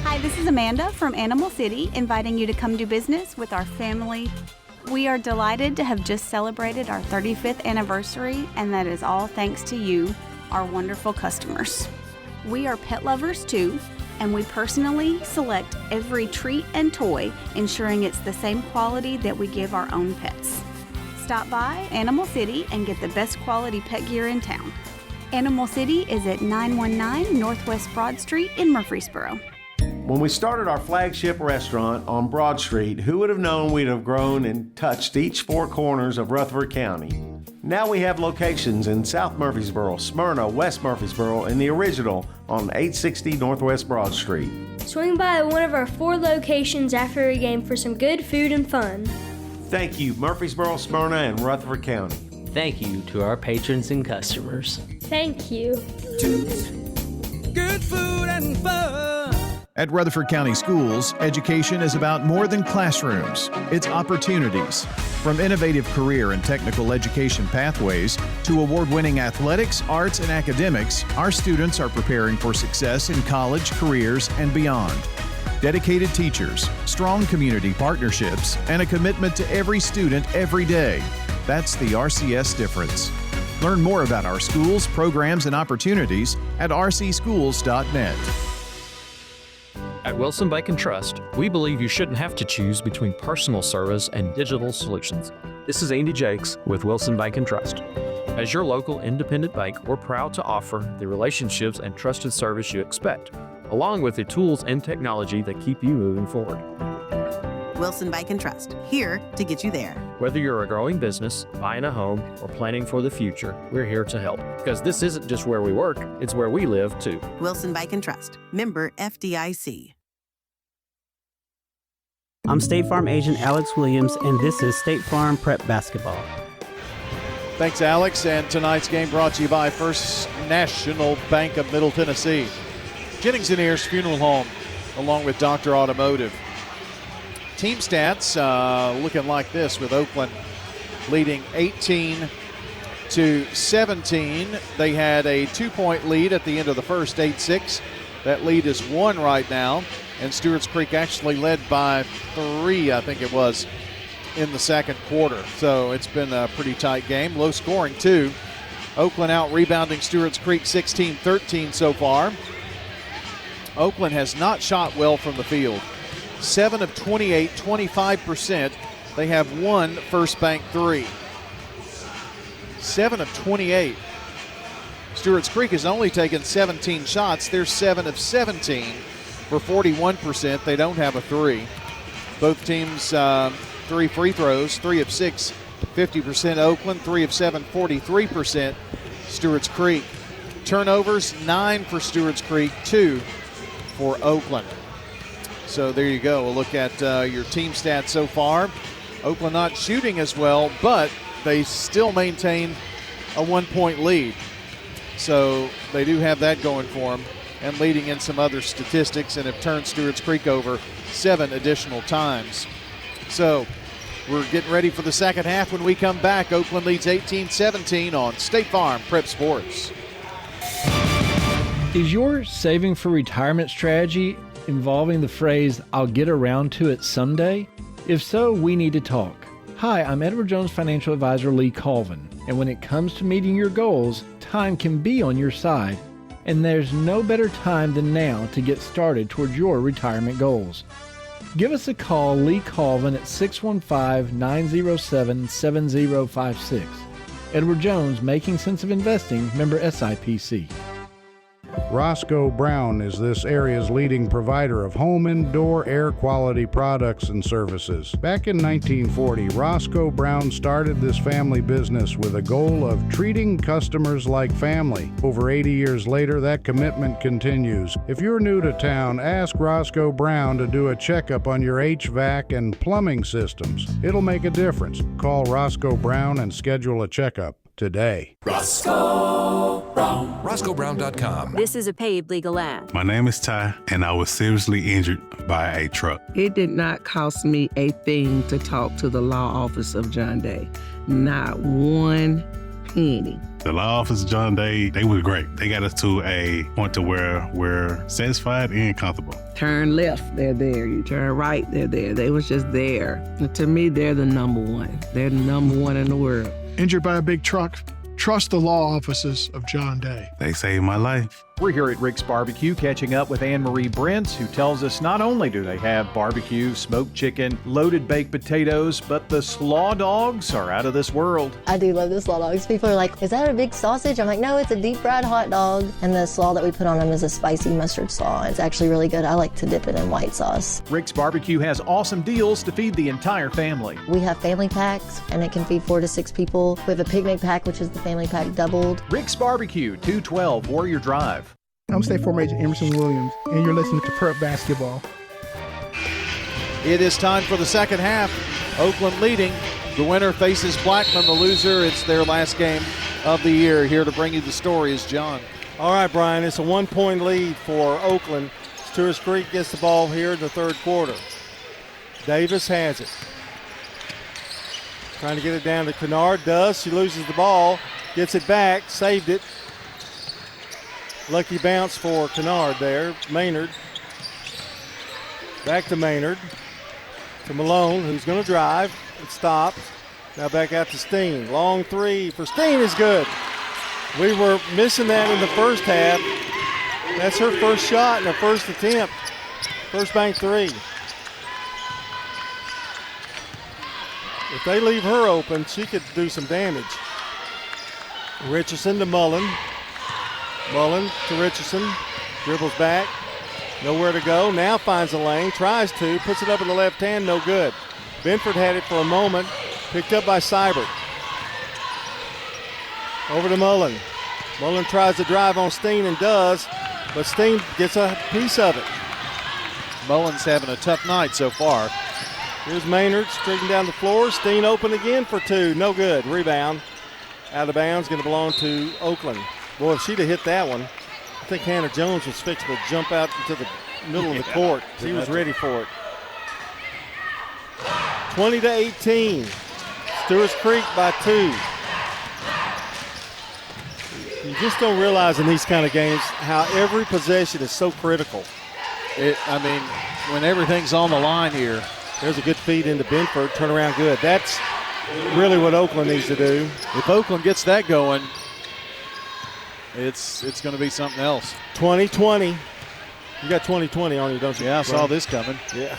Hi, this is Amanda from Animal City, inviting you to come do business with our family. We are delighted to have just celebrated our 35th anniversary, and that is all thanks to you, our wonderful customers. We are pet lovers too, and we personally select every treat and toy, ensuring it's the same quality that we give our own pets. Stop by Animal City and get the best quality pet gear in town. Animal City is at 919 Northwest Broad Street in Murfreesboro. When we started our flagship restaurant on Broad Street, who would have known we'd have grown and touched each 4 corners of Rutherford County? Now we have locations in South Murfreesboro, Smyrna, West Murfreesboro, and the original on 860 Northwest Broad Street. Swing by one of our 4 locations after a game for some good food and fun. Thank you, Murfreesboro, Smyrna, and Rutherford County. Thank you to our patrons and customers. Thank you. Good food and fun. At Rutherford County Schools, education is about more than classrooms. It's opportunities. From innovative career and technical education pathways to award-winning athletics, arts, and academics, our students are preparing for success in college, careers, and beyond. Dedicated teachers, strong community partnerships, and a commitment to every student every day. That's the RCS difference. Learn more about our schools, programs, and opportunities at rcschools.net. At Wilson Bank & Trust, we believe you shouldn't have to choose between personal service and digital solutions. This is Andy Jakes with Wilson Bank & Trust. As your local independent bank, we're proud to offer the relationships and trusted service you expect, along with the tools and technology that keep you moving forward. Wilson Bank & Trust, here to get you there. Whether you're a growing business, buying a home, or planning for the future, we're here to help. Because this isn't just where we work, it's where we live, too. Wilson Bank & Trust, member FDIC. I'm State Farm agent Alex Williams, and this is State Farm Prep Basketball. Thanks, Alex. And tonight's game brought to you by First National Bank of Middle Tennessee, Jennings & Ayers Funeral Home, along with Dr. Automotive. Team stats looking like this, with Oakland leading 18-17. They had a 2-point lead at the end of the first, 8-6. That lead is 1 right now. And Stewarts Creek actually led by 3, I think it was, in the second quarter. So it's been a pretty tight game. Low scoring, too. Oakland out rebounding Stewarts Creek 16-13 so far. Oakland has not shot well from the field. 7 of 28, 25%. They have 1 first bank 3. 7 of 28. Stewarts Creek has only taken 17 shots. They're 7 of 17 for 41%. They don't have a 3. Both teams 3 free throws, 3 of 6, 50% Oakland, 3 of 7, 43% Stewarts Creek. Turnovers, 9 for Stewarts Creek, 2 for Oakland. So there you go. We'll look at your team stats so far. Oakland not shooting as well, but they still maintain a 1-point lead. So they do have that going for them, and leading in some other statistics, and have turned Stewarts Creek over 7 additional times. So we're getting ready for the second half. When we come back, Oakland leads 18-17 on State Farm Prep Sports. Is your saving for retirement strategy involving the phrase, "I'll get around to it someday"? If so, we need to talk. Hi, I'm Edward Jones Financial Advisor Lee Colvin, and when it comes to meeting your goals, time can be on your side, and there's no better time than now to get started towards your retirement goals. Give us a call, Lee Colvin, at 615-907-7056. Edward Jones, Making Sense of Investing, member SIPC. Roscoe Brown is this area's leading provider of home indoor air quality products and services. Back in 1940, Roscoe Brown started this family business with a goal of treating customers like family. Over 80 years later, that commitment continues. If you're new to town, ask Roscoe Brown to do a checkup on your HVAC and plumbing systems. It'll make a difference. Call Roscoe Brown and schedule a checkup today. Roscoe Brown. RoscoeBrown.com. This is a paid legal ad. My name is Ty, and I was seriously injured by a truck. It did not cost me a thing to talk to the law office of John Day. Not one penny. The law office of John Day, they were great. They got us to a point to where we're satisfied and comfortable. Turn left, they're there. You turn right, they're there. They was just there. And to me, they're the number one. They're the number one in the world. Injured by a big truck? Trust the law offices of John Day. They saved my life. We're here at Rick's Barbecue catching up with Anne-Marie Brents, who tells us not only do they have barbecue, smoked chicken, loaded baked potatoes, but the slaw dogs are out of this world. I do love the slaw dogs. People are like, is that a big sausage? I'm like, no, it's a deep fried hot dog. And the slaw that we put on them is a spicy mustard slaw. It's actually really good. I like to dip it in white sauce. Rick's Barbecue has awesome deals to feed the entire family. We have family packs, and it can feed 4 to 6 people. We have a picnic pack, which is the family pack doubled. Rick's Barbecue, 212 Warrior Drive. I'm State Farm Agent Emerson Williams, and you're listening to Prep Basketball. It is time for the second half. Oakland leading. The winner faces Blackman. The loser, it's their last game of the year. Here to bring you the story is John. All right, Brian, it's a 1-point lead for Oakland. Stewarts Creek gets the ball here in the third quarter. Davis has it. Trying to get it down to Kennard. Does. She loses the ball. Gets it back. Saved it. Lucky bounce for Kennard there. Maynard. Back to Maynard. To Malone, who's going to drive. It stops. Now back out to Steen. Long three for Steen is good. We were missing that in the first half. That's her first shot in her first attempt. First bank three. If they leave her open, she could do some damage. Richardson to Mullen. Mullen to Richardson. Dribbles back. Nowhere to go. Now finds a lane. Tries to. Puts it up in the left hand. No good. Benford had it for a moment. Picked up by Seibert. Over to Mullen. Mullen tries to drive on Steen and does, but Steen gets a piece of it. Mullen's having a tough night so far. Here's Maynard streaking down the floor. Steen open again for two. No good. Rebound. Out of bounds. Going to belong to Oakland. Boy, if she'd have hit that one, I think Hannah Jones was fixing to jump out into the middle of the court. She was ready for it. 20-18. Stewarts Creek by 2. You just don't realize in these kind of games how every possession is so critical. When everything's on the line here. There's a good feed into Benford. Turn around good. That's really what Oakland needs to do. If Oakland gets that going, it's going to be something else. 20-20. You got 20-20 on you, don't you? Yeah, I saw this coming. Yeah.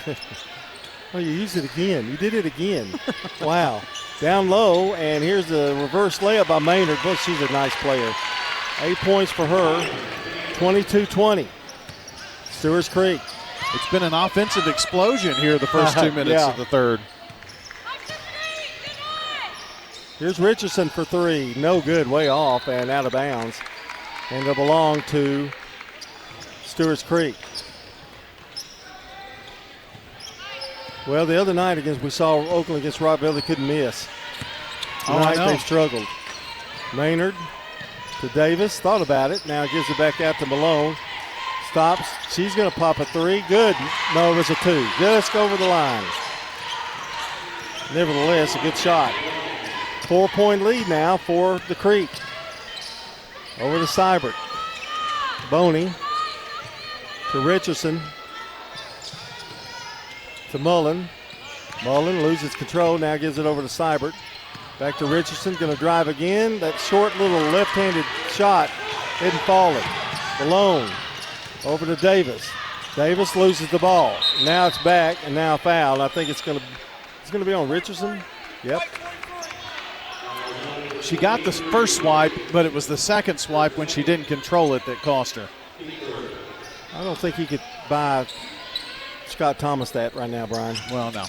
Oh, you used it again. You did it again. Wow. Down low, and here's the reverse layup by Maynard. Boy, she's a nice player. 8 points for her. 22-20. Stewarts Creek. It's been an offensive explosion here the first 2 minutes of the third. Here's Richardson for three. No good, way off and out of bounds. And it'll belong to Stewarts Creek. Well, the other night we saw Oakland against Rockville, they couldn't miss. Tonight they struggled. Maynard to Davis, thought about it. Now gives it back out to Malone. Stops. She's going to pop a three. Good. No, it was a two. Just go over the line. Nevertheless, a good shot. 4-point lead now for the Creek. Over to Seibert. Boney to Richardson. To Mullen. Mullen loses control. Now gives it over to Seibert. Back to Richardson. Going to drive again. That short little left-handed shot isn't falling. Malone. Over to Davis. Davis loses the ball. Now it's back and now foul. I think it's going to be on Richardson. Yep. She got the first swipe, but it was the second swipe when she didn't control it that cost her. I don't think he could buy Scott Thomas that right now, Brian. Well, no.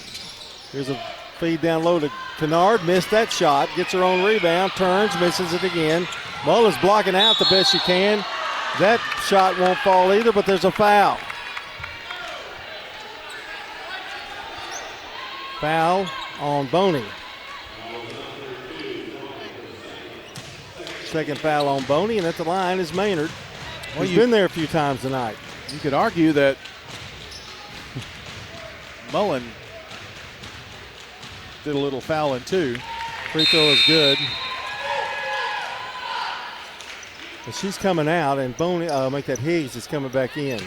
Here's a feed down low to Kennard. Missed that shot. Gets her own rebound. Turns. Misses it again. Mullen's blocking out the best she can. That shot won't fall either, but there's a foul. Foul on Boney. Second foul on Boney, and at the line is Maynard. He's been there a few times tonight. You could argue that Mullen did a little fouling too. Free throw is good. But she's coming out, and Boney, make that Higgs is coming back in.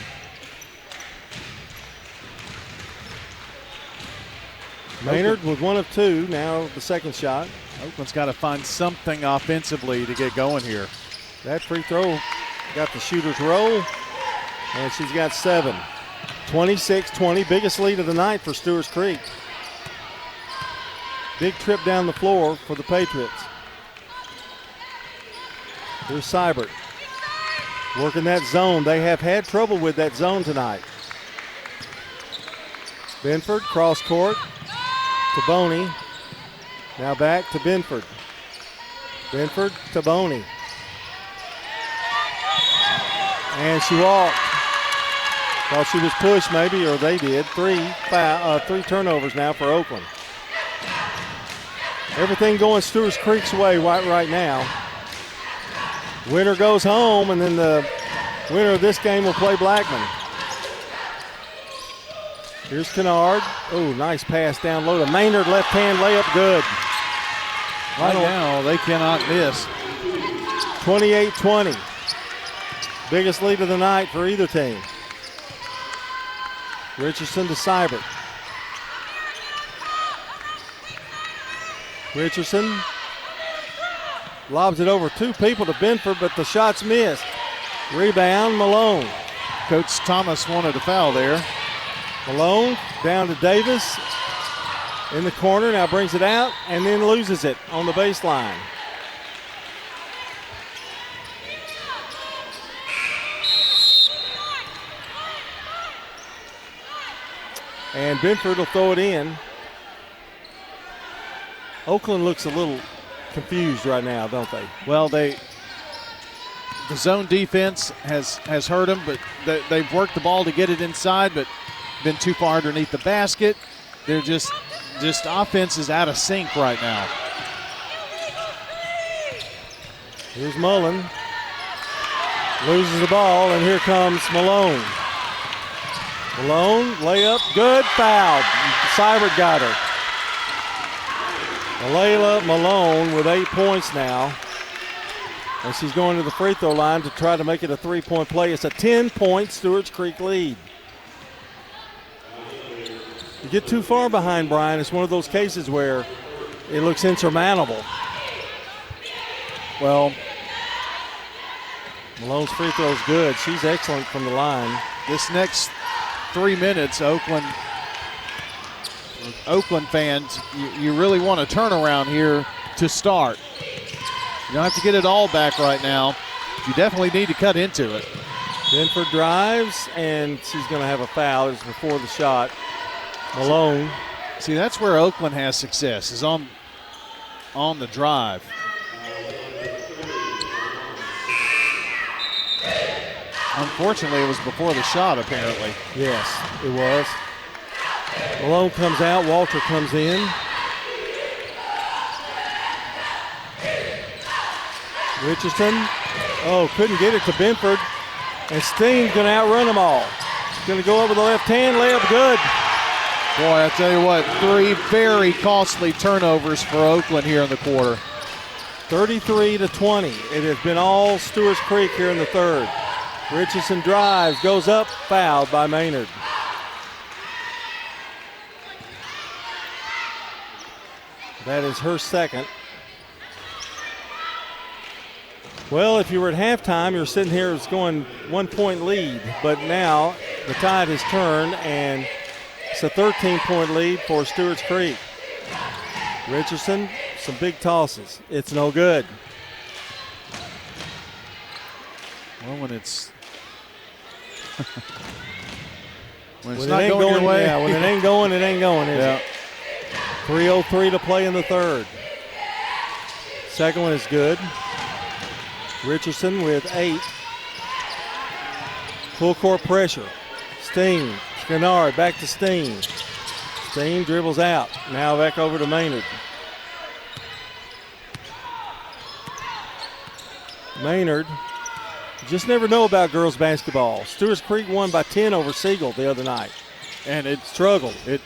Maynard with 1 of 2. Now the second shot. Oakland's got to find something offensively to get going here. That free throw got the shooter's roll, and she's got 7. 26-20, biggest lead of the night for Stewarts Creek. Big trip down the floor for the Patriots. Here's Seibert working that zone. They have had trouble with that zone tonight. Benford, cross court to Boney. Now back to Benford. Benford to Boney. And she walked. Thought she was pushed maybe, or they did. 3 turnovers now for Oakland. Everything going Stewarts Creek's way right now. Winner goes home, and then the winner of this game will play Blackman. Here's Kennard. Oh, nice pass down low to Maynard. Left hand layup, good. Right now, they cannot miss. 28-20. Biggest lead of the night for either team. Richardson to Seibert. Richardson lobs it over two people to Benford, but the shot's missed. Rebound, Malone. Coach Thomas wanted a foul there. Malone down to Davis in the corner, now brings it out and then loses it on the baseline. And Benford will throw it in. Oakland looks a little confused right now, don't they? Well, the zone defense has hurt them, but they've worked the ball to get it inside, but been too far underneath the basket. They're just offense is out of sync right now. Here's Mullen. Loses the ball, and here comes Malone. Malone, layup, good, foul. Seibert got her. Layla Malone with 8 points now. And she's going to the free throw line to try to make it a 3-point play. It's a 10-point Stewarts Creek lead. You get too far behind, Brian, it's one of those cases where it looks insurmountable. Well, Malone's free throw is good. She's excellent from the line. This next 3 minutes, Oakland fans, you really want a turnaround here to start. You don't have to get it all back right now. You definitely need to cut into it. Benford drives, and she's going to have a foul. It's before the shot. Malone. See, that's where Oakland has success, is on the drive. Unfortunately, it was before the shot, apparently. Yes, it was. Malone comes out. Walter comes in. Richardson. Oh, couldn't get it to Benford. And Steen's going to outrun them all. Going to go over the left hand. Layup good. Boy, I tell you what, 3 very costly turnovers for Oakland here in the quarter. 33-20. It has been all Stewarts Creek here in the third. Richardson drives, goes up, fouled by Maynard. That is her second. Well, if you were at halftime, you're sitting here, it's going 1-point lead, but now the tide has turned and it's a 13-point lead for Stewarts Creek. Richardson, some big tosses. It's no good. Well, when it's when it's it not ain't going your way. Yeah, when it ain't going, it ain't going, is Yeah. it? 3:03 to play in the third. Second one is good. Richardson with 8. Full court pressure. Steen, Kennard back to Steen. Steen dribbles out. Now back over to Maynard. Maynard. Just never know about girls basketball. Stewarts Creek won by 10 over Siegel the other night. And it struggled. It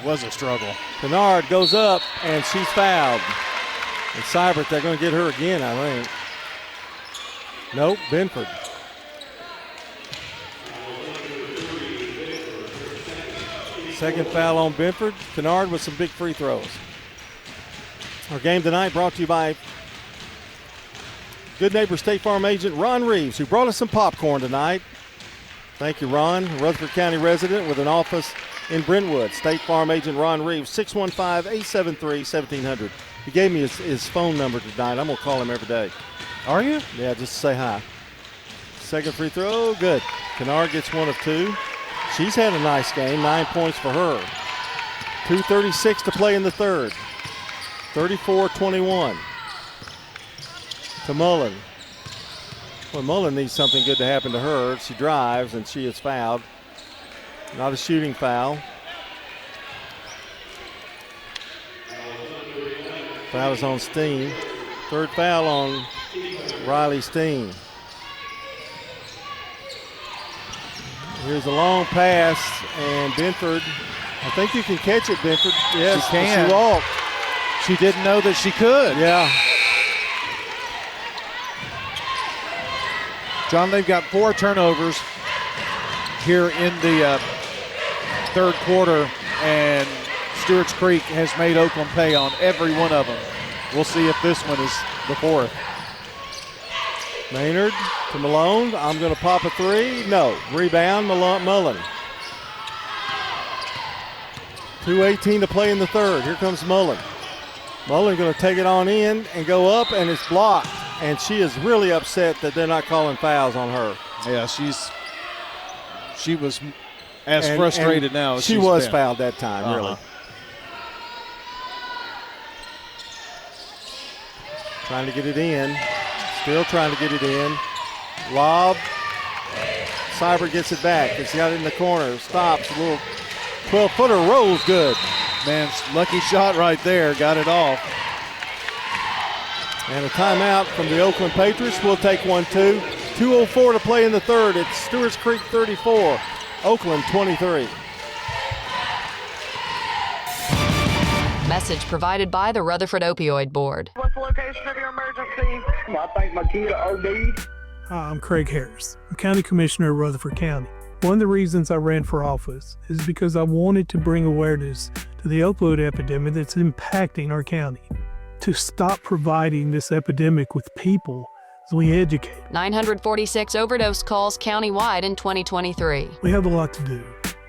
was a struggle. Kennard goes up, and she's fouled. And Seibert, they're going to get her again, I think. Nope, Benford. Second foul on Benford. Kennard with some big free throws. Our game tonight brought to you by Good Neighbor State Farm agent Ron Reeves, who brought us some popcorn tonight. Thank you, Ron, a Rutherford County resident with an office in Brentwood. State Farm agent Ron Reeves, 615-873-1700. He gave me his phone number tonight. I'm going to call him every day. Are you? Yeah, just to say hi. Second free throw, good. Kennard gets 1 of 2. She's had a nice game, 9 points for her. 2:36 to play in the third. 34-21. To Mullen. Well, Mullen needs something good to happen to her. She drives, and she is fouled. Not a shooting foul. Foul is on Steen. Third foul on Riley Steen. Here's a long pass, and Benford, I think you can catch it, Benford. Yes, she can. She walked. She didn't know that she could. Yeah. John, they've got 4 turnovers here in the third quarter, and Stewarts Creek has made Oakland pay on every one of them. We'll see if this one is the 4th. Maynard to Malone. I'm going to pop a 3. No. Rebound, Mullen. 2:18 to play in the third. Here comes Mullen. Mullen going to take it on in and go up, and it's blocked. And she is really upset that they're not calling fouls on her. Yeah, she was as frustrated now as she was fouled that time, really. Trying to get it in. Still trying to get it in. Lob. Seibert gets it back. It's got it in the corner. Stops. A little 12-footer rolls good. Man, lucky shot right there. Got it off. And a timeout from the Oakland Patriots. We'll take 1-2. 2:04 to play in the third. It's Stewarts Creek 34, Oakland 23. Message provided by the Rutherford Opioid Board. What's the location of your emergency? I think my kid OD'd. Hi, I'm Craig Harris. I'm County Commissioner of Rutherford County. One of the reasons I ran for office is because I wanted to bring awareness to the opioid epidemic that's impacting our county. To stop providing this epidemic with people as we educate. 946 overdose calls countywide in 2023. We have a lot to do,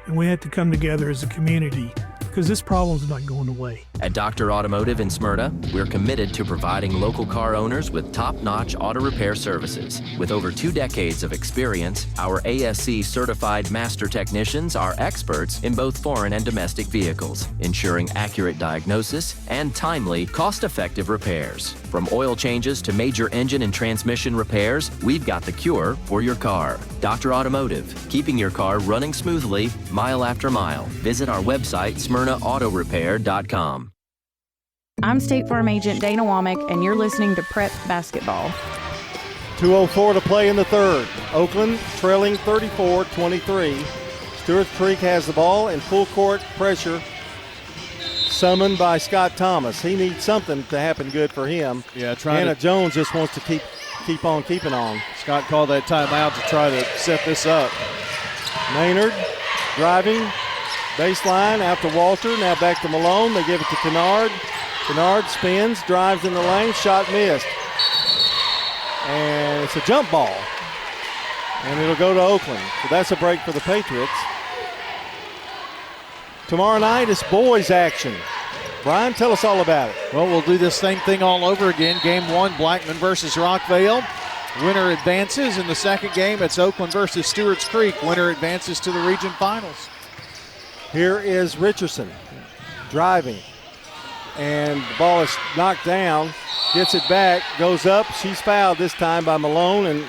and we have to come together as a community because this problem's not going away. At Dr. Automotive in Smyrna, we're committed to providing local car owners with top-notch auto repair services. With over 2 decades of experience, our ASC certified master technicians are experts in both foreign and domestic vehicles, ensuring accurate diagnosis and timely, cost-effective repairs. From oil changes to major engine and transmission repairs, we've got the cure for your car. Dr. Automotive, keeping your car running smoothly, mile after mile. Visit our website, SmyrnaAutoRepair.com. I'm State Farm Agent Dana Womack, and you're listening to Prep Basketball. 2:04 to play in the third. Oakland trailing 34-23. Stewarts Creek has the ball in full court pressure summoned by Scott Thomas. He needs something to happen good for him. Yeah, Hannah Jones just wants to keep on keeping on. Scott called that timeout to try to set this up. Maynard driving, baseline out to Walter, now back to Malone. They give it to Kennard. Kennard spins, drives in the lane, shot missed. And it's a jump ball. And it'll go to Oakland. So that's a break for the Patriots. Tomorrow night it's boys action. Brian, tell us all about it. Well, we'll do this same thing all over again. Game 1, Blackman versus Rockvale. Winner advances. In the second game, it's Oakland versus Stewarts Creek. Winner advances to the region finals. Here is Richardson driving. And the ball is knocked down. Gets it back, goes up. She's fouled this time by Malone, and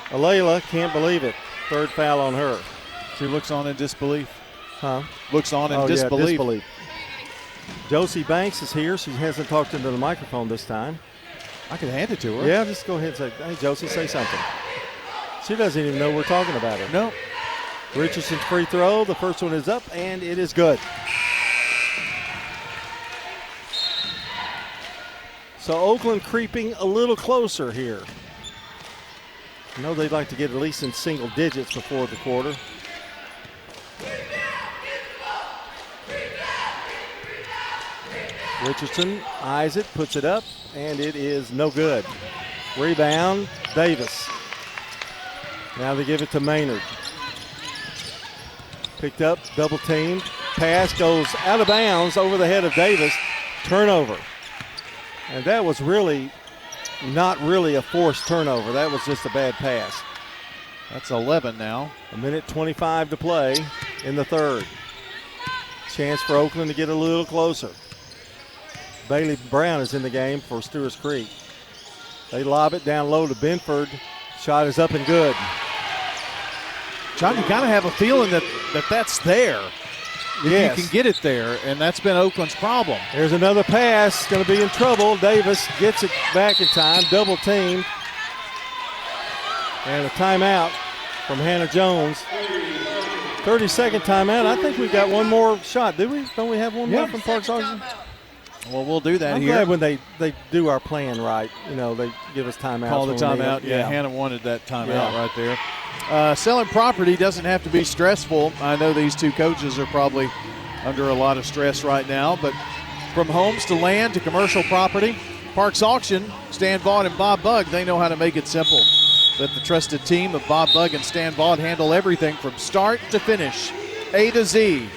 Alayla can't believe it. Third foul on her. She looks on in disbelief. Huh? Looks on in disbelief. Yeah, disbelief. Josie Banks is here. She hasn't talked into the microphone this time. I can hand it to her. Yeah, just go ahead and say, hey, Josie, say something. She doesn't even know we're talking about her. No. Richardson's free throw. The first one is up, and it is good. So Oakland creeping a little closer here. I know they'd like to get at least in single digits before the quarter. Richardson eyes it, puts it up, and it is no good. Rebound, Davis. Now they give it to Maynard. Picked up, double teamed. Pass goes out of bounds over the head of Davis. Turnover. And that was really not really a forced turnover. That was just a bad pass. That's 11 now. 1:25 to play in the third. Chance for Oakland to get a little closer. Bailey Brown is in the game for Stewarts Creek. They lob it down low to Benford. Shot is up and good. John, you kind of have a feeling that that's there. Yes. You can get it there, and that's been Oakland's problem. There's another pass. Going to be in trouble. Davis gets it back in time. Double teamed. And a timeout from Hannah Jones. 30-second timeout. I think we've got one more shot. Do we? Don't we have one more from Parks Auction? Well, we'll do that I'm here. glad when they do our plan right. You know, they give us timeouts. Call the timeout. Yeah, Hannah wanted that timeout right there. Selling property doesn't have to be stressful. I know these two coaches are probably under a lot of stress right now, but from homes to land to commercial property, Parks Auction, Stan Vaught and Bob Bugg, they know how to make it simple. Let the trusted team of Bob Bugg and Stan Vaught handle everything from start to finish, A to Z.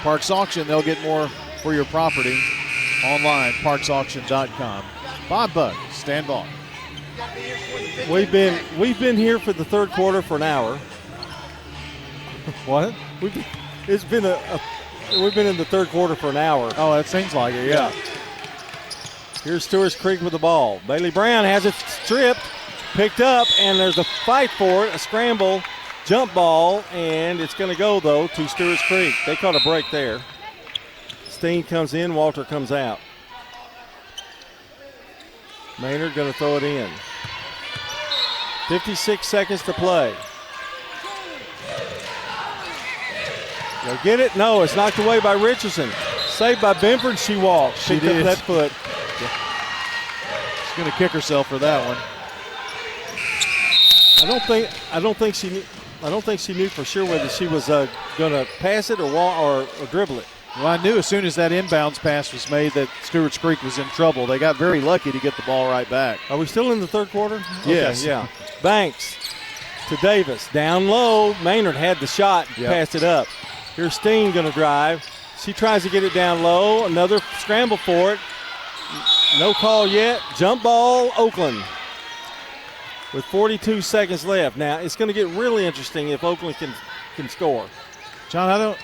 Parks Auction, they'll get more for your property online, parksauction.com. Bob Bugg, Stan Vaught. We've been here for the third quarter for an hour. What? We've been in the third quarter for an hour. Oh, that seems like it, yeah. Here's Stewarts Creek with the ball. Bailey Brown has it stripped, picked up, and there's a fight for it, a scramble, jump ball, and it's going to go, though, to Stewarts Creek. They caught a break there. Steen comes in, Walter comes out. Maynard going to throw it in. 56 seconds to play. They'll get it. No, it's knocked away by Richardson. Saved by Benford. She walked. Picked up that foot. She's going to kick herself for that one. I don't think she knew for sure whether she was going to pass it or dribble it. Well, I knew as soon as that inbounds pass was made that Stewarts Creek was in trouble. They got very lucky to get the ball right back. Are we still in the third quarter? Yes. Okay, yeah. Banks to Davis. Down low. Maynard had the shot. Passed it up. Here's Steen going to drive. She tries to get it down low. Another scramble for it. No call yet. Jump ball, Oakland. With 42 seconds left. Now, it's going to get really interesting if Oakland can score. John, I don't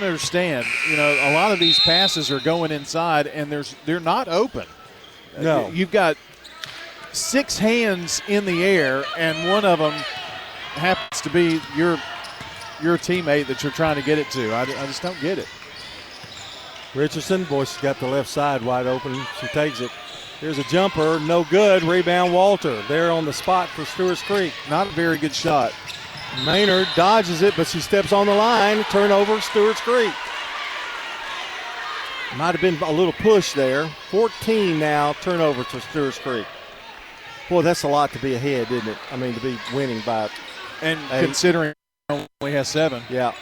understand. You know, a lot of these passes are going inside, and they're not open. No. You've got 6 hands in the air, and one of them happens to be your teammate that you're trying to get it to. I just don't get it. Richardson, boy, she's got the left side wide open. She takes it. Here's a jumper, no good. Rebound, Walter. There on the spot for Stewarts Creek. Not a very good shot. Maynard dodges it, but she steps on the line. Turnover, Stewarts Creek. Might have been a little push there. 14 now, turnover to Stewarts Creek. Boy, that's a lot to be ahead, isn't it? I mean, to be winning by and 8. Considering only has 7. Yeah.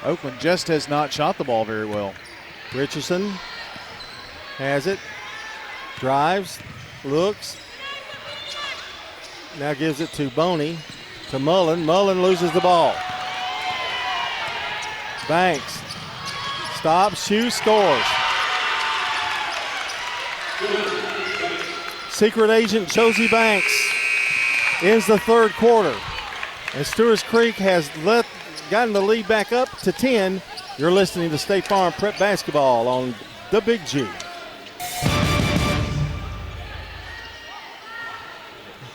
Oakland just has not shot the ball very well. Richardson has it. Drives, looks. Now gives it to Boney. To Mullen. Mullen loses the ball. Banks stops, shoots, scores. Secret agent Josie Banks ends the third quarter. And Stewarts Creek has gotten the lead back up to 10. You're listening to State Farm Prep Basketball on the Big G.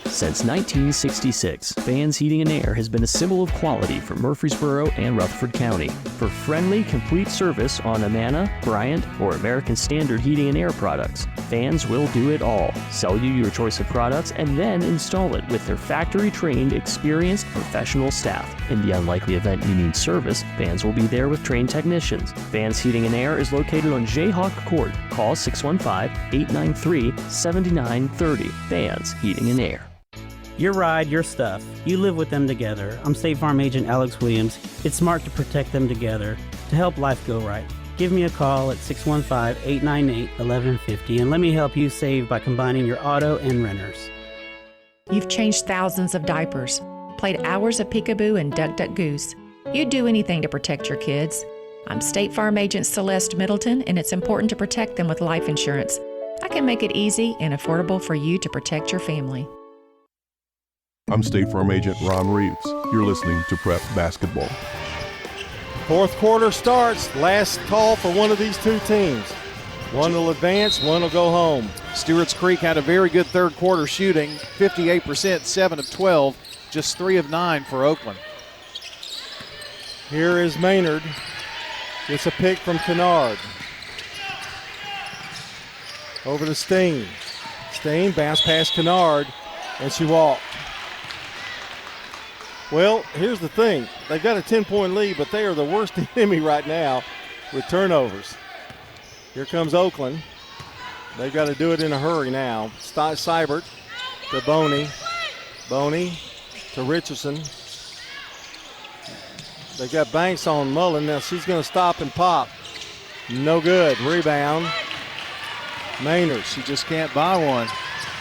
Since 1966, Fans Heating and Air has been a symbol of quality for Murfreesboro and Rutherford County. For friendly, complete service on Amana, Bryant, or American Standard Heating and Air products, Fans will do it all. Sell you your choice of products and then install it with their factory-trained, experienced, professional staff. In the unlikely event you need service, Fans will be there with trained technicians. Fans Heating and Air is located on Jayhawk Court. Call 615-893-7930. Fans Heating and Air. Your ride, your stuff. You live with them together. I'm State Farm Agent Alex Williams. It's smart to protect them together to help life go right. Give me a call at 615-898-1150 and let me help you save by combining your auto and renters. You've changed thousands of diapers, played hours of peekaboo and duck, duck, goose. You'd do anything to protect your kids. I'm State Farm Agent Celeste Middleton, and it's important to protect them with life insurance. I can make it easy and affordable for you to protect your family. I'm State Farm Agent Ron Reeves. You're listening to Prep Basketball. Fourth quarter starts. Last call for one of these two teams. One will advance, one will go home. Stewarts Creek had a very good third quarter shooting, 58%, 7 of 12, just 3 of 9 for Oakland. Here is Maynard. Gets a pick from Kennard. Over to Steen. Steen bounce past Kennard, and she walked. Well, here's the thing. They've got a 10-point lead, but they are the worst enemy right now with turnovers. Here comes Oakland. They've got to do it in a hurry now. Seibert to Boney. Boney to Richardson. They got Banks on Mullen. Now she's going to stop and pop. No good. Rebound. Maynard. She just can't buy one.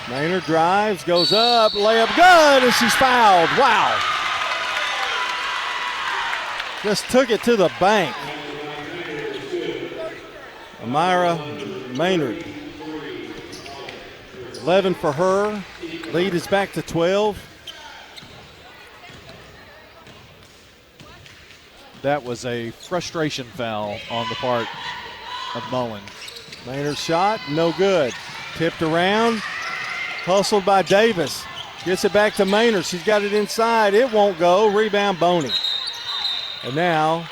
Maynard drives, goes up, layup good, and she's fouled. Wow. Just took it to the bank. Amira Maynard. 11 for her. Lead is back to 12. That was a frustration foul on the part of Mullen. Maynard's shot, no good. Tipped around, hustled by Davis. Gets it back to Maynard. She's got it inside. It won't go. Rebound, Boney. And now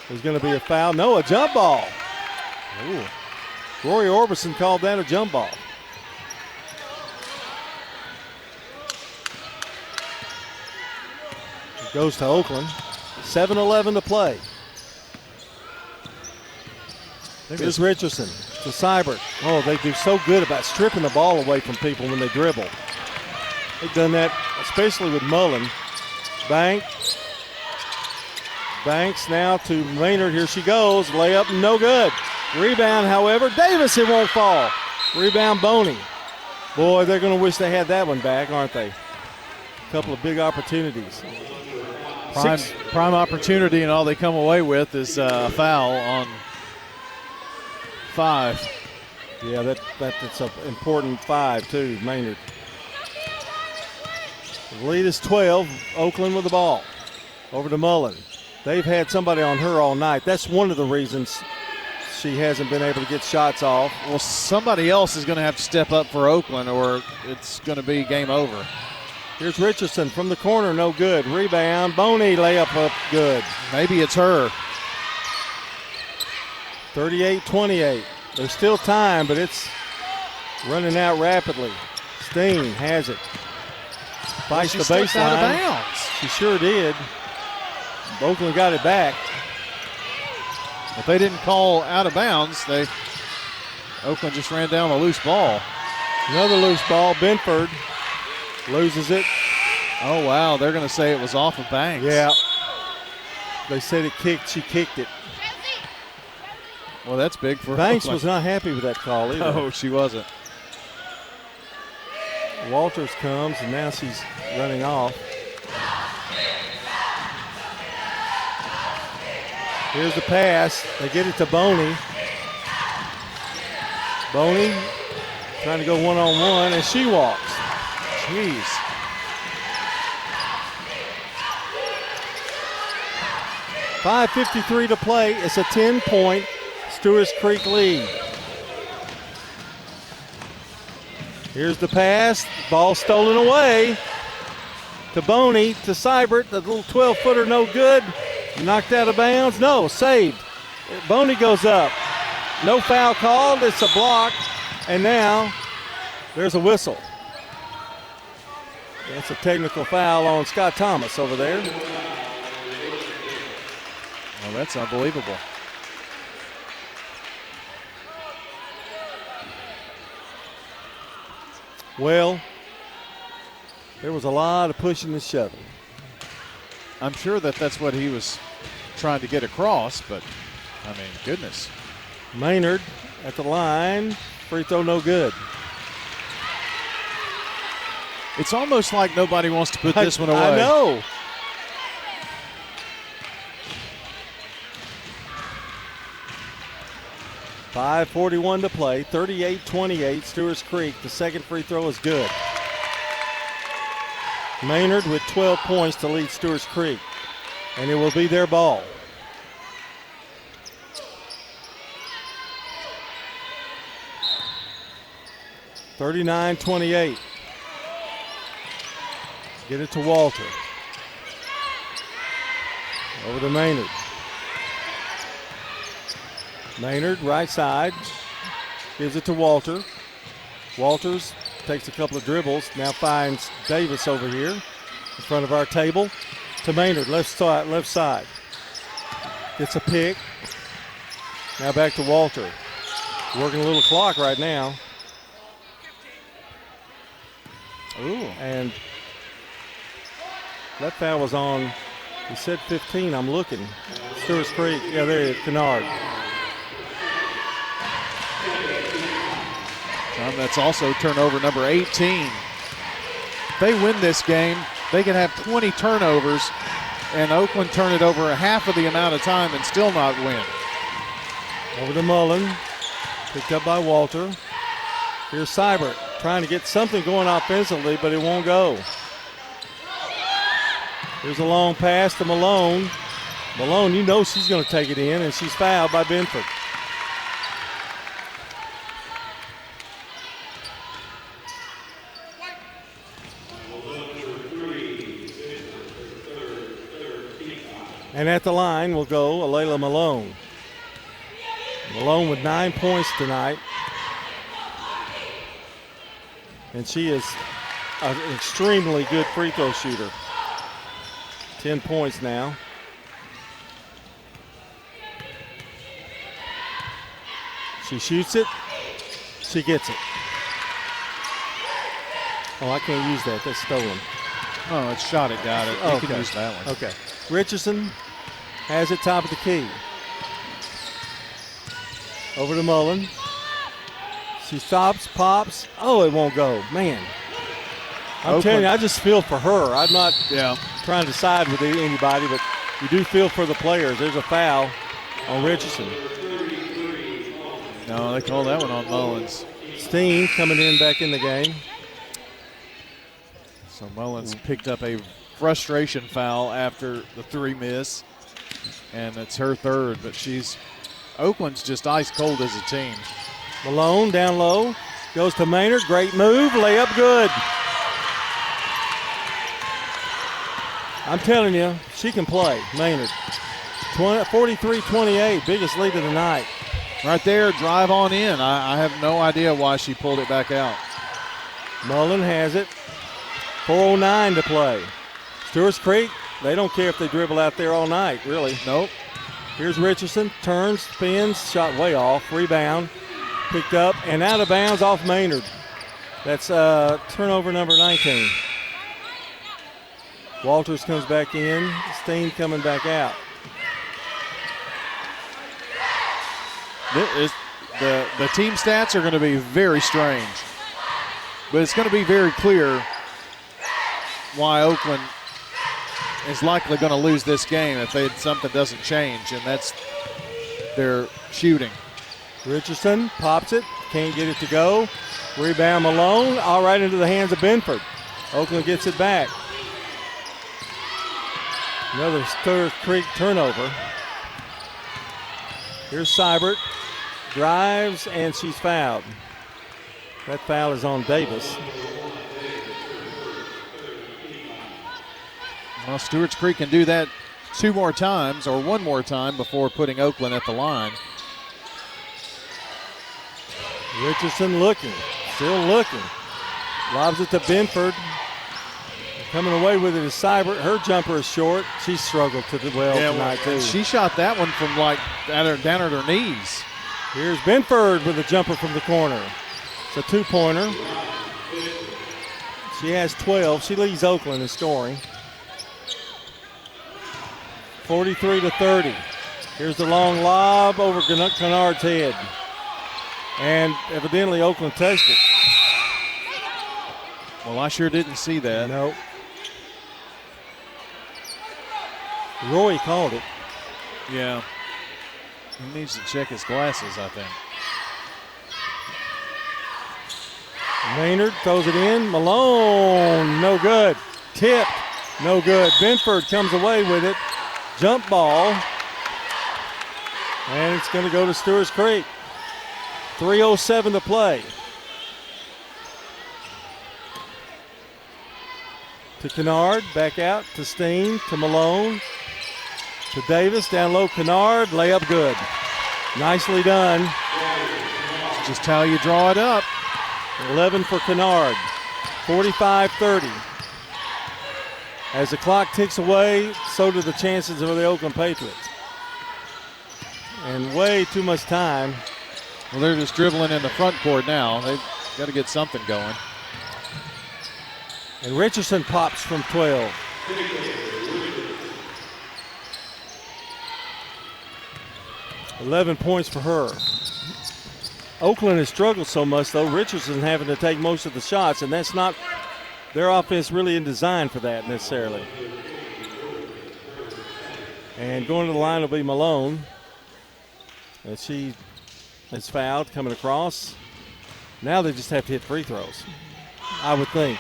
there's going to be a foul. No, a jump ball. Ooh. Rory Orbison called that a jump ball. It goes to Oakland. 7:11 to play. Here's Richardson to Seibert. Oh, they do so good about stripping the ball away from people when they dribble. They've done that, especially with Mullen. Banks now to Maynard. Here she goes. Layup, no good. Rebound, however. Davis, it won't fall. Rebound, Boney. Boy, they're going to wish they had that one back, aren't they? A couple of big opportunities. Prime opportunity, and all they come away with is a foul on 5. Yeah, that's an important 5, too, Maynard. The lead is 12. Oakland with the ball. Over to Mullen. They've had somebody on her all night. That's one of the reasons she hasn't been able to get shots off. Well, somebody else is going to have to step up for Oakland, or it's going to be game over. Here's Richardson from the corner, no good. Rebound, Boney, layup up, good. Maybe it's her. 38-28. There's still time, but it's running out rapidly. Steen has it. Bites the baseline. Out of bounds. She sure did. Oakland got it back. If they didn't call out of bounds, Oakland just ran down a loose ball. Another loose ball. Benford loses it. Oh, wow. They're going to say it was off of Banks. Yeah. They said it kicked. She kicked it. Well, that's big for Banks Oakland. was not happy with that call either. No, she wasn't. Walters comes, and now she's running off. Here's the pass. They get it to Boney. Boney trying to go one-on-one, and she walks. Jeez. $5:53 to play. It's a 10-point Stewarts Creek lead. Here's the pass. Ball stolen away to Boney, to Seibert. The little 12-footer, no good. Knocked out of bounds. No, saved. Boney goes up. No foul called. It's a block. And now there's a whistle. That's a technical foul on Scott Thomas over there. Well, that's unbelievable. Well, there was a lot of pushing and shoving. I'm sure that's what he was trying to get across, but, I mean, goodness. Maynard at the line. Free throw no good. It's almost like nobody wants to put this one away. I know. $5:41 to play. 38-28. Stewarts Creek. The second free throw is good. Maynard with 12 points to lead Stewarts Creek. And it will be their ball. $39-28. Get it to Walter. Over to Maynard. Maynard, right side. Gives it to Walter. Walters takes a couple of dribbles. Now finds Davis over here in front of our table. to Maynard, left side. Gets a pick. Now back to Walter. Working a little clock right now. Ooh. And that foul was on, he said 15, I'm looking. Stewarts Creek, yeah, there it is, Kennard. That's also turnover number 18. If they win this game, they can have 20 turnovers, and Oakland turn it over a half of the amount of time and still not win. Over to Mullen, picked up by Walter. Here's Seibert trying to get something going offensively, but it won't go. Here's a long pass to Malone. Malone, you know she's going to take it in, and she's fouled by Benford. And at the line will go Alayla Malone. Malone with 9 points tonight. And she is an extremely good free throw shooter. 10 points now. She shoots it. She gets it. Oh, I can't use that. That's stolen. Oh, it's shot it, got it. You Okay. can use that one. Okay. Richardson has it top of the key. Over to Mullen. She stops, pops. Oh, it won't go. Man. I'm telling you, I just feel for her. I'm not trying to side with anybody, but you do feel for the players. There's a foul on Richardson. No, they call that one on Mullins. Steen coming in back in the game. So Mullins picked up a frustration foul after the 3 miss, and it's her third, but Oakland's just ice cold as a team. Malone down low, goes to Maynard, great move, layup good. I'm telling you, she can play, Maynard. 43-28, biggest lead of the night. Right there, drive on in. I have no idea why she pulled it back out. Mullen has it. 4:09 to play. Stewarts Creek, they don't care if they dribble out there all night, really. Nope. Here's Richardson, turns, spins, shot way off, rebound, picked up, and out of bounds off Maynard. That's turnover number 19. Walters comes back in, Steen coming back out. The team stats are going to be very strange, but it's going to be very clear why Oakland is likely going to lose this game if something doesn't change, and that's their shooting. Richardson pops it, can't get it to go. Rebound Malone, all right into the hands of Benford. Oakland gets it back. Another Stewarts Creek turnover. Here's Seibert, drives, and she's fouled. That foul is on Davis. Well, Stewarts Creek can do that 2 more times or 1 more time before putting Oakland at the line. Richardson looking, still looking. Lobs it to Benford. Coming away with it is Seibert. Her jumper is short. She struggled tonight, too. She shot that one from down at her knees. Here's Benford with a jumper from the corner. It's a 2-pointer. She has 12. She leads Oakland in scoring. 43-30. Here's the long lob over Kennard's head. And evidently Oakland touched it. Well, I sure didn't see that. Nope. Roy called it. Yeah. He needs to check his glasses, I think. Maynard throws it in. Malone, no good. Tipped, no good. Benford comes away with it. Jump ball. And it's going to go to Stewarts Creek. 3:07 to play. To Kennard, back out to Steen, to Malone, to Davis, down low, Kennard, layup good. Nicely done. Just how you draw it up. 11 for Kennard, 45-30. As the clock ticks away, so do the chances of the Oakland Patriots. And way too much time. Well, they're just dribbling in the front court now. They've got to get something going. And Richardson pops from 12. $11 points for her. Oakland has struggled so much, though. Richardson having to take most of the shots, and that's not their offense really isn't designed for that necessarily. And going to the line will be Malone. And she is fouled coming across. Now they just have to hit free throws, I would think.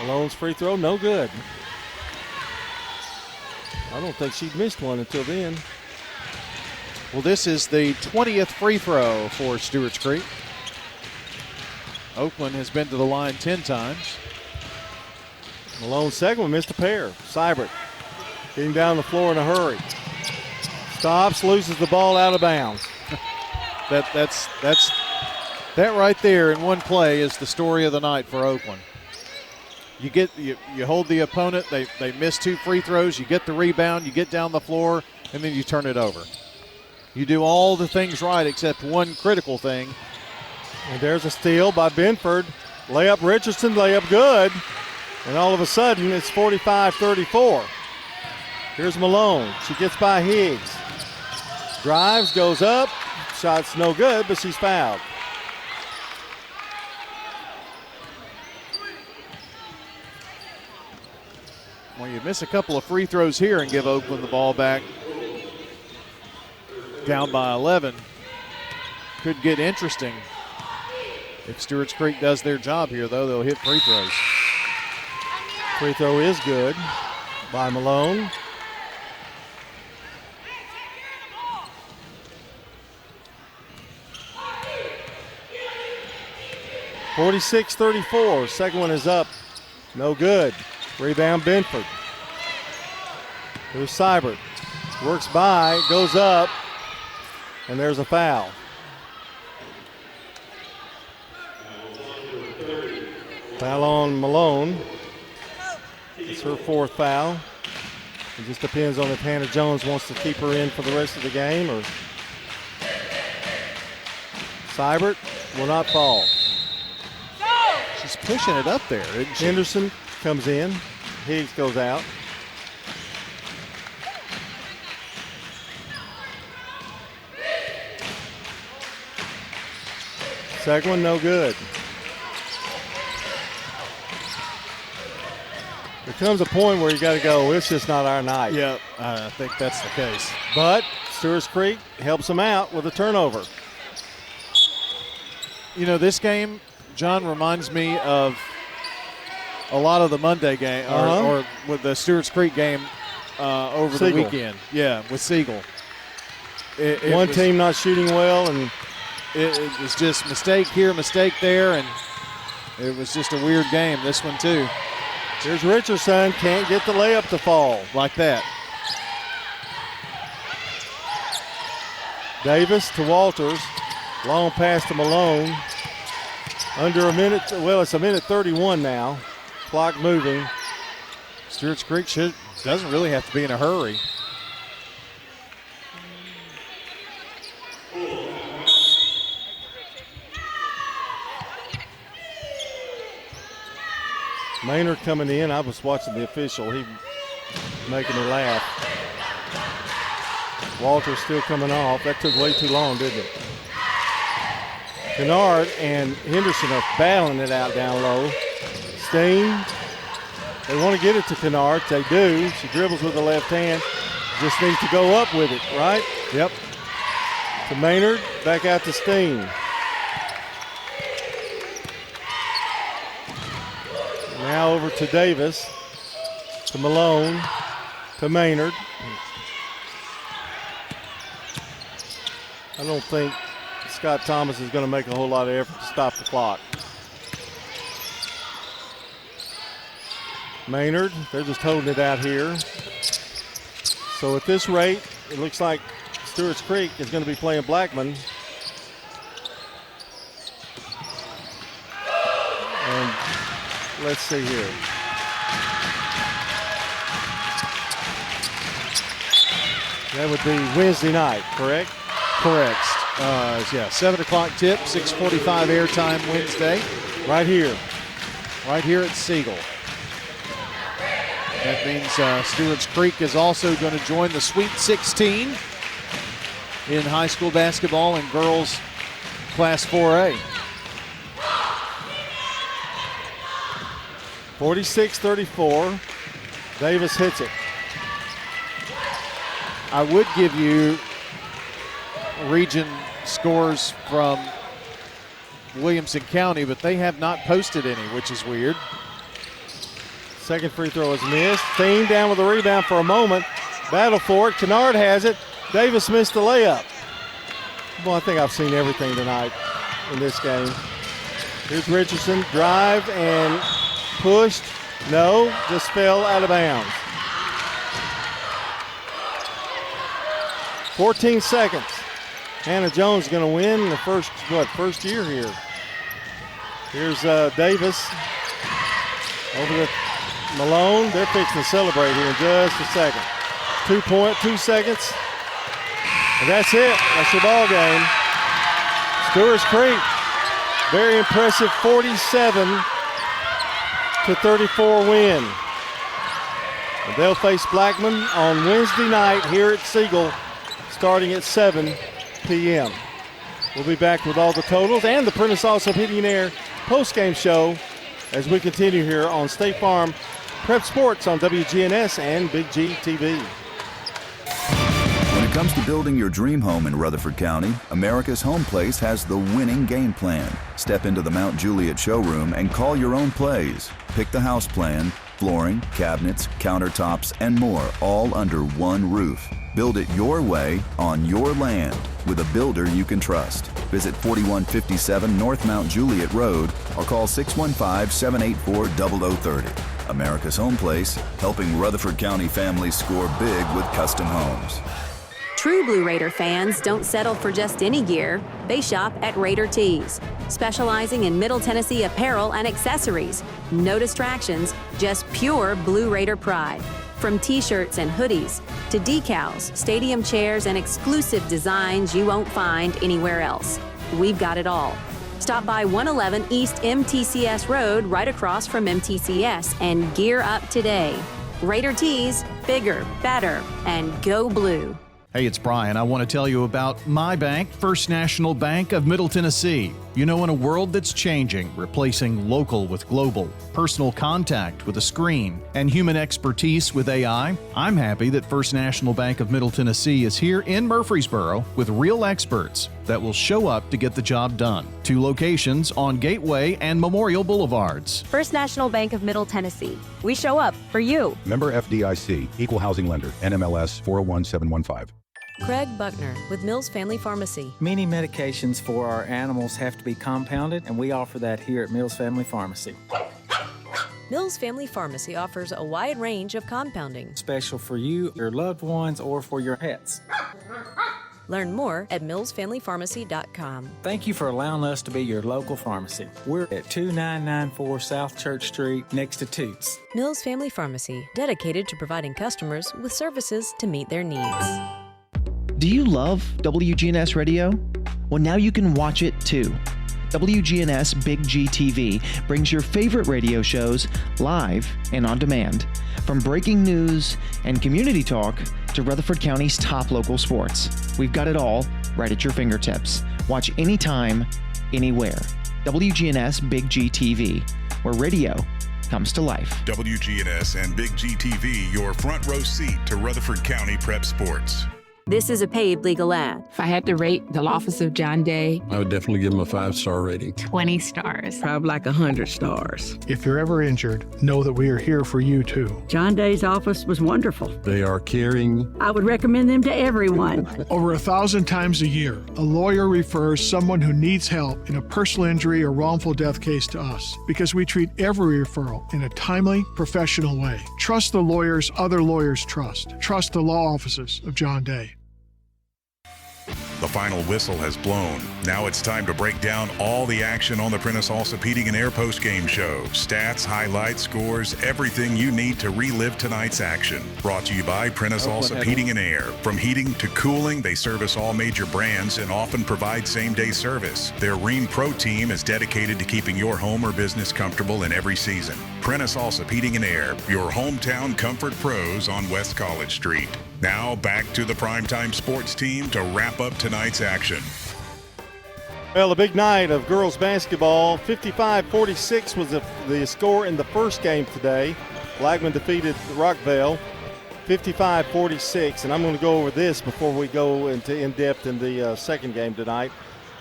Malone's free throw, no good. I don't think she'd missed one until then. Well, this is the 20th free throw for Stewarts Creek. Oakland has been to the line 10 times. Malone's second one missed a pair. Seibert getting down the floor in a hurry. Stops, loses the ball out of bounds. That right there in one play is the story of the night for Oakland. You hold the opponent, they miss 2 free throws, you get the rebound, you get down the floor, and then you turn it over. You do all the things right except one critical thing. And there's a steal by Benford. Layup Richardson, layup good. And all of a sudden it's 45-34. Here's Malone. She gets by Higgs. Drives, goes up. Shot's no good, but she's fouled. Well, you miss a couple of free throws here and give Oakland the ball back. Down by 11. Could get interesting. If Stewarts Creek does their job here, though, they'll hit free throws. Free throw is good by Malone. (46-34). Second one is up. No good. Rebound Benford. Here's Seibert. Works by, goes up, and there's a foul. Foul on Malone. It's her 4th foul. It just depends on if Hannah Jones wants to keep her in for the rest of the game or. Seibert will not fall. She's pushing it up there, isn't she? Henderson comes in. Higgs goes out. Second one, no good. There comes a point where you got to go, it's just not our night. Yeah, I think that's the case. But Stewarts Creek helps them out with a turnover. You know, this game, John, reminds me of a lot of the Monday game, or with the Stewarts Creek game over the weekend. Yeah, with Siegel. One team not shooting well, and it was just mistake here, mistake there, and it was just a weird game, this one too. Here's Richardson, can't get the layup to fall. Like that. Davis to Walters, long pass to Malone. Under a minute, well, it's a minute 31 now. Clock moving. Stewarts Creek doesn't really have to be in a hurry. Maynard coming in. I was watching the official. He making me laugh. Walters still coming off. That took way too long, didn't it? Kennard and Henderson are battling it out down low. Steen, they want to get it to Kennard. They do. She dribbles with the left hand. Just needs to go up with it, right? Yep. To Maynard, back out to Steen. Now over to Davis, to Malone, to Maynard. I don't think Scott Thomas is going to make a whole lot of effort to stop the clock. Maynard, they're just holding it out here. So at this rate, it looks like Stewarts Creek is going to be playing Blackman. And let's see here. That would be Wednesday night, correct? Correct. 7 o'clock tip, 6:45 airtime Wednesday. Right here. Right here at Siegel. That means Stewarts Creek is also going to join the Sweet 16 in high school basketball and girls Class 4A. 46-34. Davis hits it. I would give you region scores from Williamson County, but they have not posted any, which is weird. Second free throw is missed. Thiem down with the rebound for a moment. Battle for it. Kennard has it. Davis missed the layup. Well, I think I've seen everything tonight in this game. Here's Richardson. Drive and pushed. No, just fell out of bounds. 14 seconds. Hannah Jones going to win in the first year here. Here's Davis over to Malone. They're fixing to celebrate here in just a second. 2 seconds. And that's it. That's your ball game. Stewarts Creek, very impressive 47-34 win. And they'll face Blackman on Wednesday night here at Siegel, starting at 7 p.m. We'll be back with all the totals and the Prentice Allsup Heating and Air post-game show as we continue here on State Farm Prep Sports on WGNS and Big G TV. When it comes to building your dream home in Rutherford County, America's Home Place has the winning game plan. Step into the Mount Juliet showroom and call your own plays. Pick the house plan, flooring, cabinets, countertops, and more, all under one roof. Build it your way on your land with a builder you can trust. Visit 4157 North Mount Juliet Road or call 615-784-0030. America's Home Place, helping Rutherford County families score big with custom homes. True Blue Raider fans don't settle for just any gear. They shop at Raider Tees, specializing in Middle Tennessee apparel and accessories. No distractions, just pure Blue Raider pride. From t-shirts and hoodies to decals, stadium chairs, and exclusive designs you won't find anywhere else. We've got it all. Stop by 111 East MTCS Road right across from MTCS and gear up today. Raider Tees, bigger, better, and go blue. Hey, it's Brian. I want to tell you about my bank, First National Bank of Middle Tennessee. You know, in a world that's changing, replacing local with global, personal contact with a screen, and human expertise with AI, I'm happy that First National Bank of Middle Tennessee is here in Murfreesboro with real experts that will show up to get the job done. 2 locations on Gateway and Memorial Boulevards. First National Bank of Middle Tennessee. We show up for you. Member FDIC, Equal Housing Lender, NMLS 401715. Craig Buckner with Mills Family Pharmacy. Many medications for our animals have to be compounded, and we offer that here at Mills Family Pharmacy. Mills Family Pharmacy offers a wide range of compounding. Special for you, your loved ones, or for your pets. Learn more at millsfamilypharmacy.com. Thank you for allowing us to be your local pharmacy. We're at 2994 South Church Street next to Toots. Mills Family Pharmacy, dedicated to providing customers with services to meet their needs. Do you love WGNS Radio? Well, now you can watch it too. WGNS Big G TV brings your favorite radio shows live and on demand. From breaking news and community talk to Rutherford County's top local sports. We've got it all right at your fingertips. Watch anytime, anywhere. WGNS Big G TV, where radio comes to life. WGNS and Big G TV, your front row seat to Rutherford County prep sports. This is a paid legal ad. If I had to rate the office of John Day, I would definitely give him a 5-star rating. 20 stars. Probably like 100 stars. If you're ever injured, know that we are here for you too. John Day's office was wonderful. They are caring. I would recommend them to everyone. Over 1,000 times a year, a lawyer refers someone who needs help in a personal injury or wrongful death case to us because we treat every referral in a timely, professional way. Trust the lawyers other lawyers trust. Trust the law offices of John Day. The final whistle has blown. Now it's time to break down all the action on the Prentice Allsup Heating and Air post-game show. Stats, highlights, scores, everything you need to relive tonight's action. Brought to you by Prentice Allsup Heating and Air. From heating to cooling, they service all major brands and often provide same-day service. Their Rheem Pro team is dedicated to keeping your home or business comfortable in every season. Prentice Allsup Heating and Air, your hometown comfort pros on West College Street. Now back to the primetime sports team to wrap up tonight's action. Well, a big night of girls basketball. 55-46 was the score in the first game today. Blackman defeated Rockville 55-46, and I'm going to go over this before we go into in-depth in the second game tonight.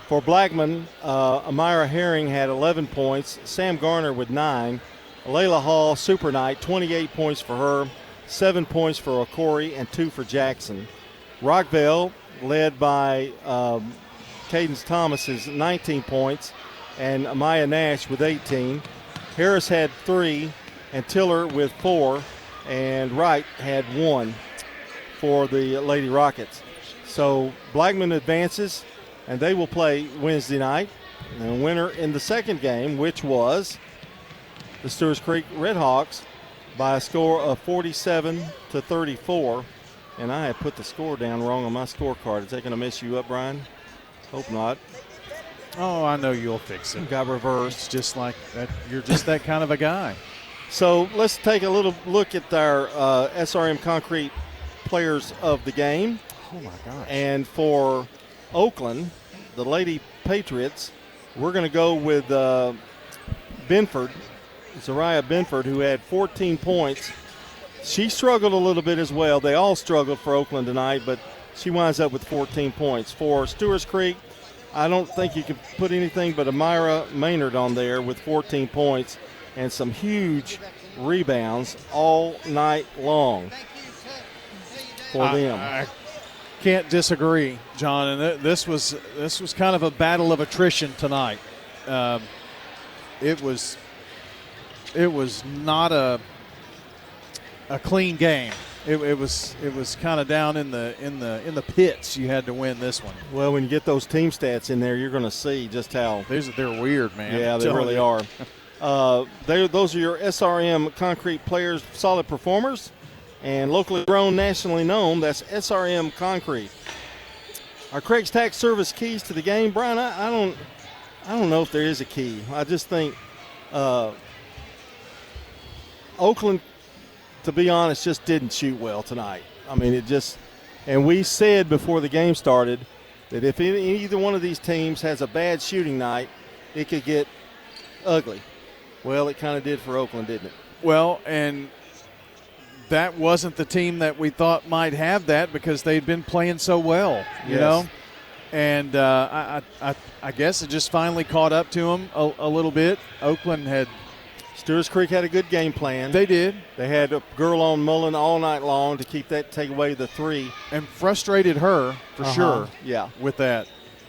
For Blackman, Amira Herring had 11 points, Sam Garner with 9, Layla Hall, super night, 28 points for her, 7 points for Okori, and 2 for Jackson. Rockville, led by Cadence Thomas, is 19 points, and Amaya Nash with 18. Harris had 3, and Tiller with 4, and Wright had 1 for the Lady Rockets. So Blackman advances, and they will play Wednesday night. And the winner in the second game, which was the Stewarts Creek Redhawks, by a score of 47-34. And I had put the score down wrong on my scorecard. Is that going to mess you up, Brian? Hope not. Oh, I know you'll fix it. Got reversed. It's just like that. You're just that kind of a guy. So let's take a little look at our SRM Concrete players of the game. Oh, my gosh. And for Oakland, the Lady Patriots, we're going to go with Benford, Zariah Benford, who had 14 points. She struggled a little bit as well. They all struggled for Oakland tonight, but she winds up with 14 points. For Stewarts Creek, I don't think you can put anything but Amira Maynard on there with 14 points and some huge rebounds all night long for them. I can't disagree, John. And this was kind of a battle of attrition tonight. It was not a clean game. It was kind of down in the pits. You had to win this one. Well, when you get those team stats in there, you're going to see just how they're weird, man. Yeah, they really are. Those are your SRM Concrete players, solid performers, and locally grown, nationally known. That's SRM Concrete. Our Craig's Tax Service keys to the game, Brian. I don't know if there is a key. I just think Oakland, to be honest, just didn't shoot well tonight. I mean, and we said before the game started that if either one of these teams has a bad shooting night, it could get ugly. Well, it kind of did for Oakland, didn't it? Well, and that wasn't the team that we thought might have that because they'd been playing so well, you know? And I guess it just finally caught up to them a little bit. Oakland had – Stewarts Creek had a good game plan. They did. They had a girl on Mullen all night long to take away the 3. And frustrated her, for sure, with that.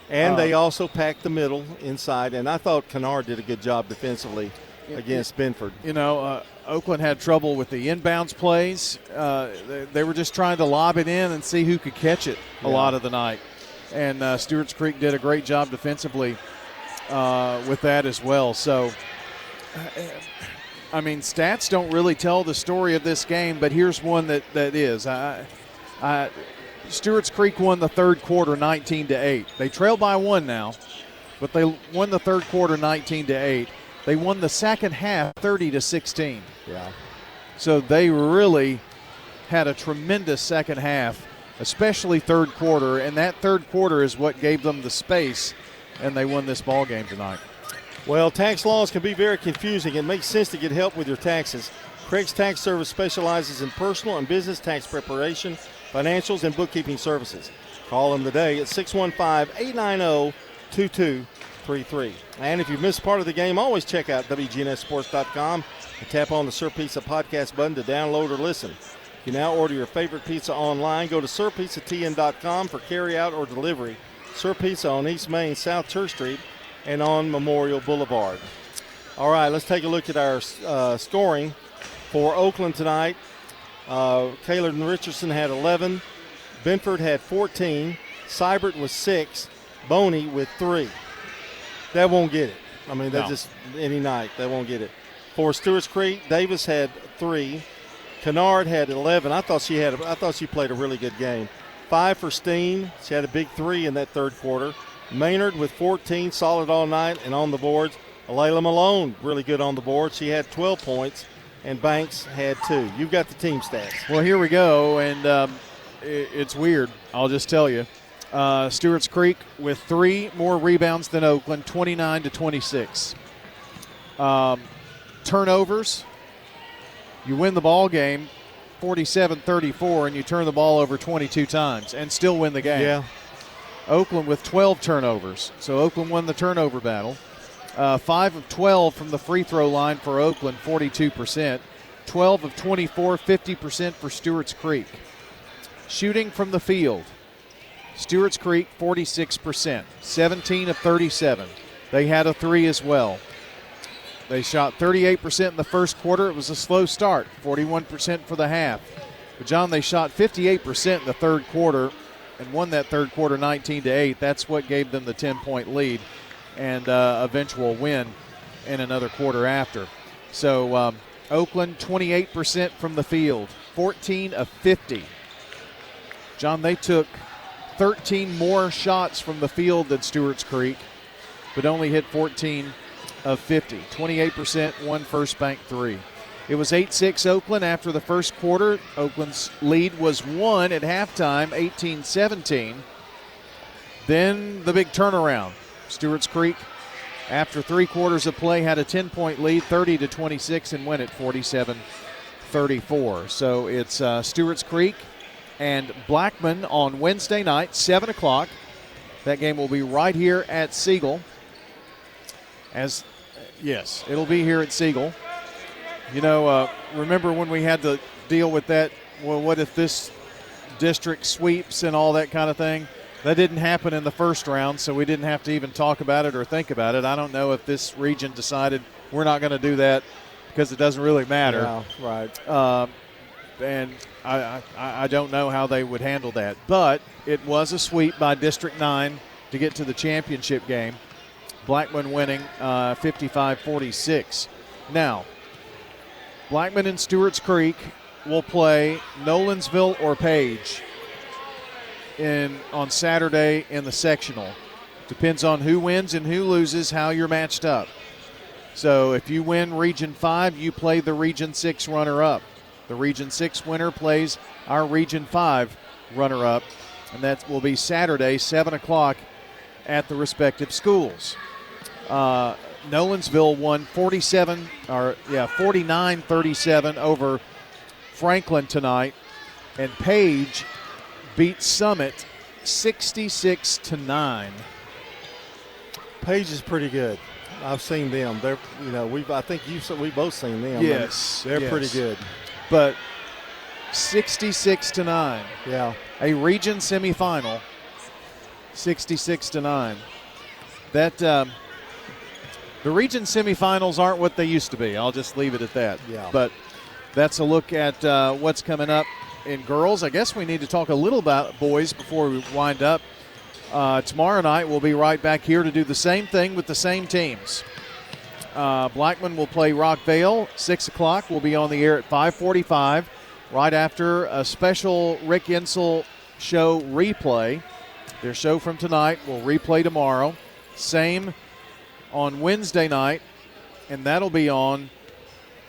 And they also packed the middle inside, and I thought Kennard did a good job defensively against Benford. You know, Oakland had trouble with the inbounds plays. They were just trying to lob it in and see who could catch it a lot of the night. And Stewarts Creek did a great job defensively with that as well. So, I mean, stats don't really tell the story of this game, but here's one that is. Stewarts Creek won the third quarter 19-8. They trail by 1 now, but they won the third quarter 19-8. They won the second half 30-16. Yeah. So they really had a tremendous second half, especially third quarter, and that third quarter is what gave them the space, and they won this ball game tonight. Well, tax laws can be very confusing. It makes sense to get help with your taxes. Craig's Tax Service specializes in personal and business tax preparation, financials, and bookkeeping services. Call them today at 615-890-2233. And if you've missed part of the game, always check out WGNSSports.com and tap on the Sir Pizza podcast button to download or listen. You can now order your favorite pizza online. Go to SirPizzaTN.com for carry-out or delivery. Sir Pizza on East Main, South Church Street, and on Memorial Boulevard. All right, let's take a look at our scoring for Oakland tonight. Kaylin Richardson had 11. Benford had 14. Seibert with 6, Boney with 3. That won't get it. I mean, that's just any night. They won't get it. For Stewarts Creek, Davis had 3. Kennard had 11. I thought she played a really good game. 5 for Steen. She had a big 3 in that third quarter. Maynard with 14, solid all night and on the boards. Alayla Malone, really good on the board. She had 12 points, and Banks had 2. You've got the team stats. Well, here we go, and it's weird. I'll just tell you. Stewarts Creek with 3 more rebounds than Oakland, 29-26. Turnovers, you win the ball game 47-34, and you turn the ball over 22 times and still win the game. Yeah. Oakland with 12 turnovers, so Oakland won the turnover battle. 5 of 12 from the free throw line for Oakland, 42%. 12 of 24, 50% for Stewarts Creek. Shooting from the field, Stewarts Creek 46%, 17 of 37. They had a 3 as well. They shot 38% in the first quarter. It was a slow start, 41% for the half. But, John, they shot 58% in the third quarter and won that third quarter 19-8. That's what gave them the 10-point lead and eventual win in another quarter after. So Oakland 28% from the field, 14 of 50. John, they took 13 more shots from the field than Stewarts Creek, but only hit 14 of 50. 28%, one first bank 3. It was 8-6 Oakland after the first quarter. Oakland's lead was 1 at halftime, 18-17. Then the big turnaround. Stewarts Creek, after 3 quarters of play, had a 10-point lead, 30-26, and win it 47-34. So it's Stewarts Creek and Blackman on Wednesday night, 7 o'clock. That game will be right here at Siegel. Yes, it'll be here at Siegel. You know, remember when we had to deal with that, well, what if this district sweeps and all that kind of thing? That didn't happen in the first round, so we didn't have to even talk about it or think about it. I don't know if this region decided we're not going to do that because it doesn't really matter. Yeah, right. And I don't know how they would handle that. But it was a sweep by District 9 to get to the championship game. Blackman winning 55-46. Now, Blackman and Stewarts Creek will play Nolensville or Page on Saturday in the sectional. Depends on who wins and who loses, how you're matched up. So if you win Region 5, you play the Region 6 runner-up. The Region 6 winner plays our Region 5 runner-up, and that will be Saturday, 7 o'clock at the respective schools. Nolensville won 49-37 over Franklin tonight, and Page beat Summit 66-9. Page is pretty good. I've seen them. They're, I think we've both seen them. Yes, they're pretty good. But 66-9. Yeah, a region semifinal. 66-9. That the region semifinals aren't what they used to be. I'll just leave it at that. Yeah. But that's a look at what's coming up in girls. I guess we need to talk a little about boys before we wind up. Tomorrow night we'll be right back here to do the same thing with the same teams. Blackman will play Rockvale, 6 o'clock. We'll be on the air at 5:45, right after a special Rick Insel show replay. Their show from tonight will replay tomorrow. Same on Wednesday night, and that'll be on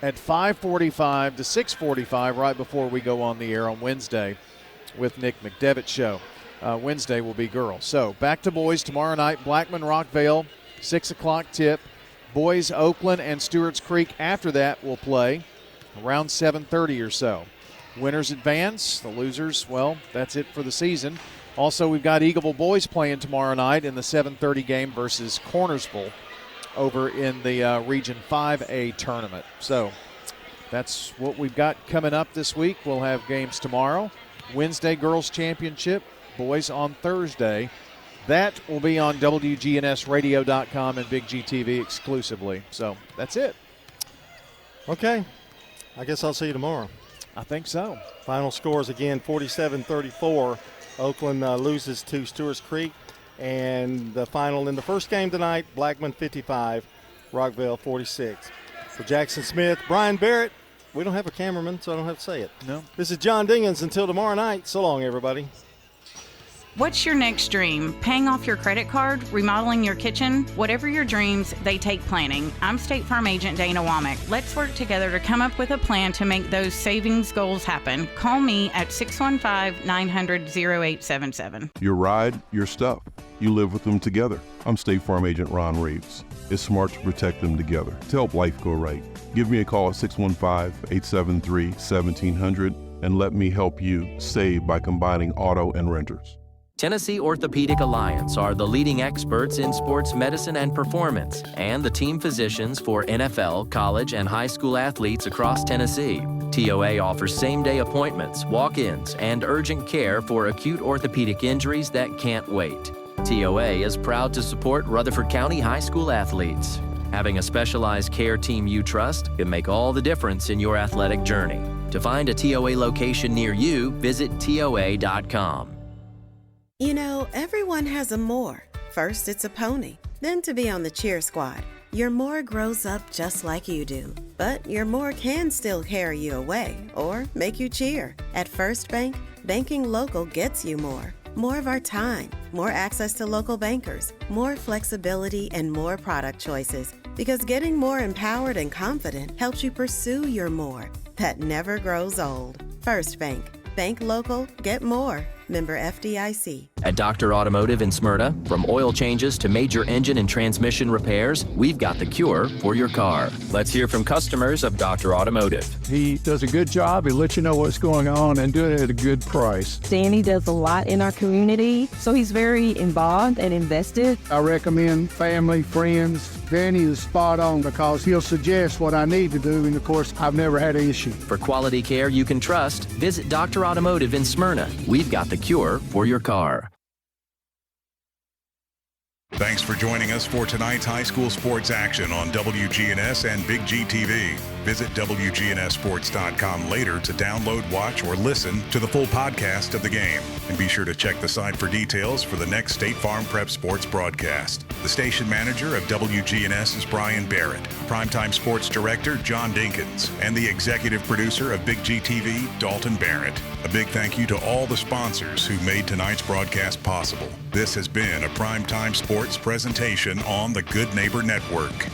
at 5:45 to 6:45 right before we go on the air on Wednesday with Nick McDevitt's show. Wednesday will be girls. So back to boys tomorrow night. Blackman, Rockvale, 6 o'clock tip. Boys, Oakland and Stewarts Creek after that will play around 7:30 or so. Winners advance. The losers, well, that's it for the season. Also, we've got Eagleville boys playing tomorrow night in the 7:30 game versus Cornersville over in the Region 5A tournament. So that's what we've got coming up this week. We'll have games tomorrow. Wednesday, girls championship. Boys on Thursday. That will be on WGNSradio.com and Big G TV exclusively. So that's it. Okay. I guess I'll see you tomorrow. I think so. Final scores again, 47-34. Oakland loses to Stewarts Creek. And the final in the first game tonight, Blackman 55, Rockville 46. For Jackson Smith, Brian Barrett, we don't have a cameraman, so I don't have to say it. No. This is John Dingens. Until tomorrow night, so long, everybody. What's your next dream? Paying off your credit card? Remodeling your kitchen? Whatever your dreams, they take planning. I'm State Farm Agent Dana Womack. Let's work together to come up with a plan to make those savings goals happen. Call me at 615-900-0877. Your ride, your stuff. You live with them together. I'm State Farm Agent Ron Reeves. It's smart to protect them together to help life go right. Give me a call at 615-873-1700 and let me help you save by combining auto and renters. Tennessee Orthopedic Alliance are the leading experts in sports medicine and performance, and the team physicians for NFL, college, and high school athletes across Tennessee. TOA offers same-day appointments, walk-ins, and urgent care for acute orthopedic injuries that can't wait. TOA is proud to support Rutherford County high school athletes. Having a specialized care team you trust can make all the difference in your athletic journey. To find a TOA location near you, visit TOA.com. You know, everyone has a more. First, it's a pony. Then to be on the cheer squad. Your more grows up just like you do. But your more can still carry you away or make you cheer. At First Bank, banking local gets you more. More of our time, more access to local bankers, more flexibility, and more product choices. Because getting more empowered and confident helps you pursue your more. That never grows old. First Bank. Bank local, get more. Member FDIC. At Dr. Automotive in Smyrna, from oil changes to major engine and transmission repairs, we've got the cure for your car. Let's hear from customers of Dr. Automotive. He does a good job. He lets you know what's going on and do it at a good price. Danny does a lot in our community, so he's very involved and invested. I recommend family, friends. Danny is spot on because he'll suggest what I need to do, and of course, I've never had an issue. For quality care you can trust, visit Dr. Automotive in Smyrna. We've got the cure for your car. Thanks for joining us for tonight's high school sports action on WGNS and Big G TV. Visit WGNSSports.com later to download, watch, or listen to the full podcast of the game. And be sure to check the site for details for the next State Farm Prep Sports broadcast. The station manager of WGNS is Brian Barrett, Primetime Sports Director John Dinkins, and the executive producer of Big G TV, Dalton Barrett. A big thank you to all the sponsors who made tonight's broadcast possible. This has been a Primetime Sports presentation on the Good Neighbor Network.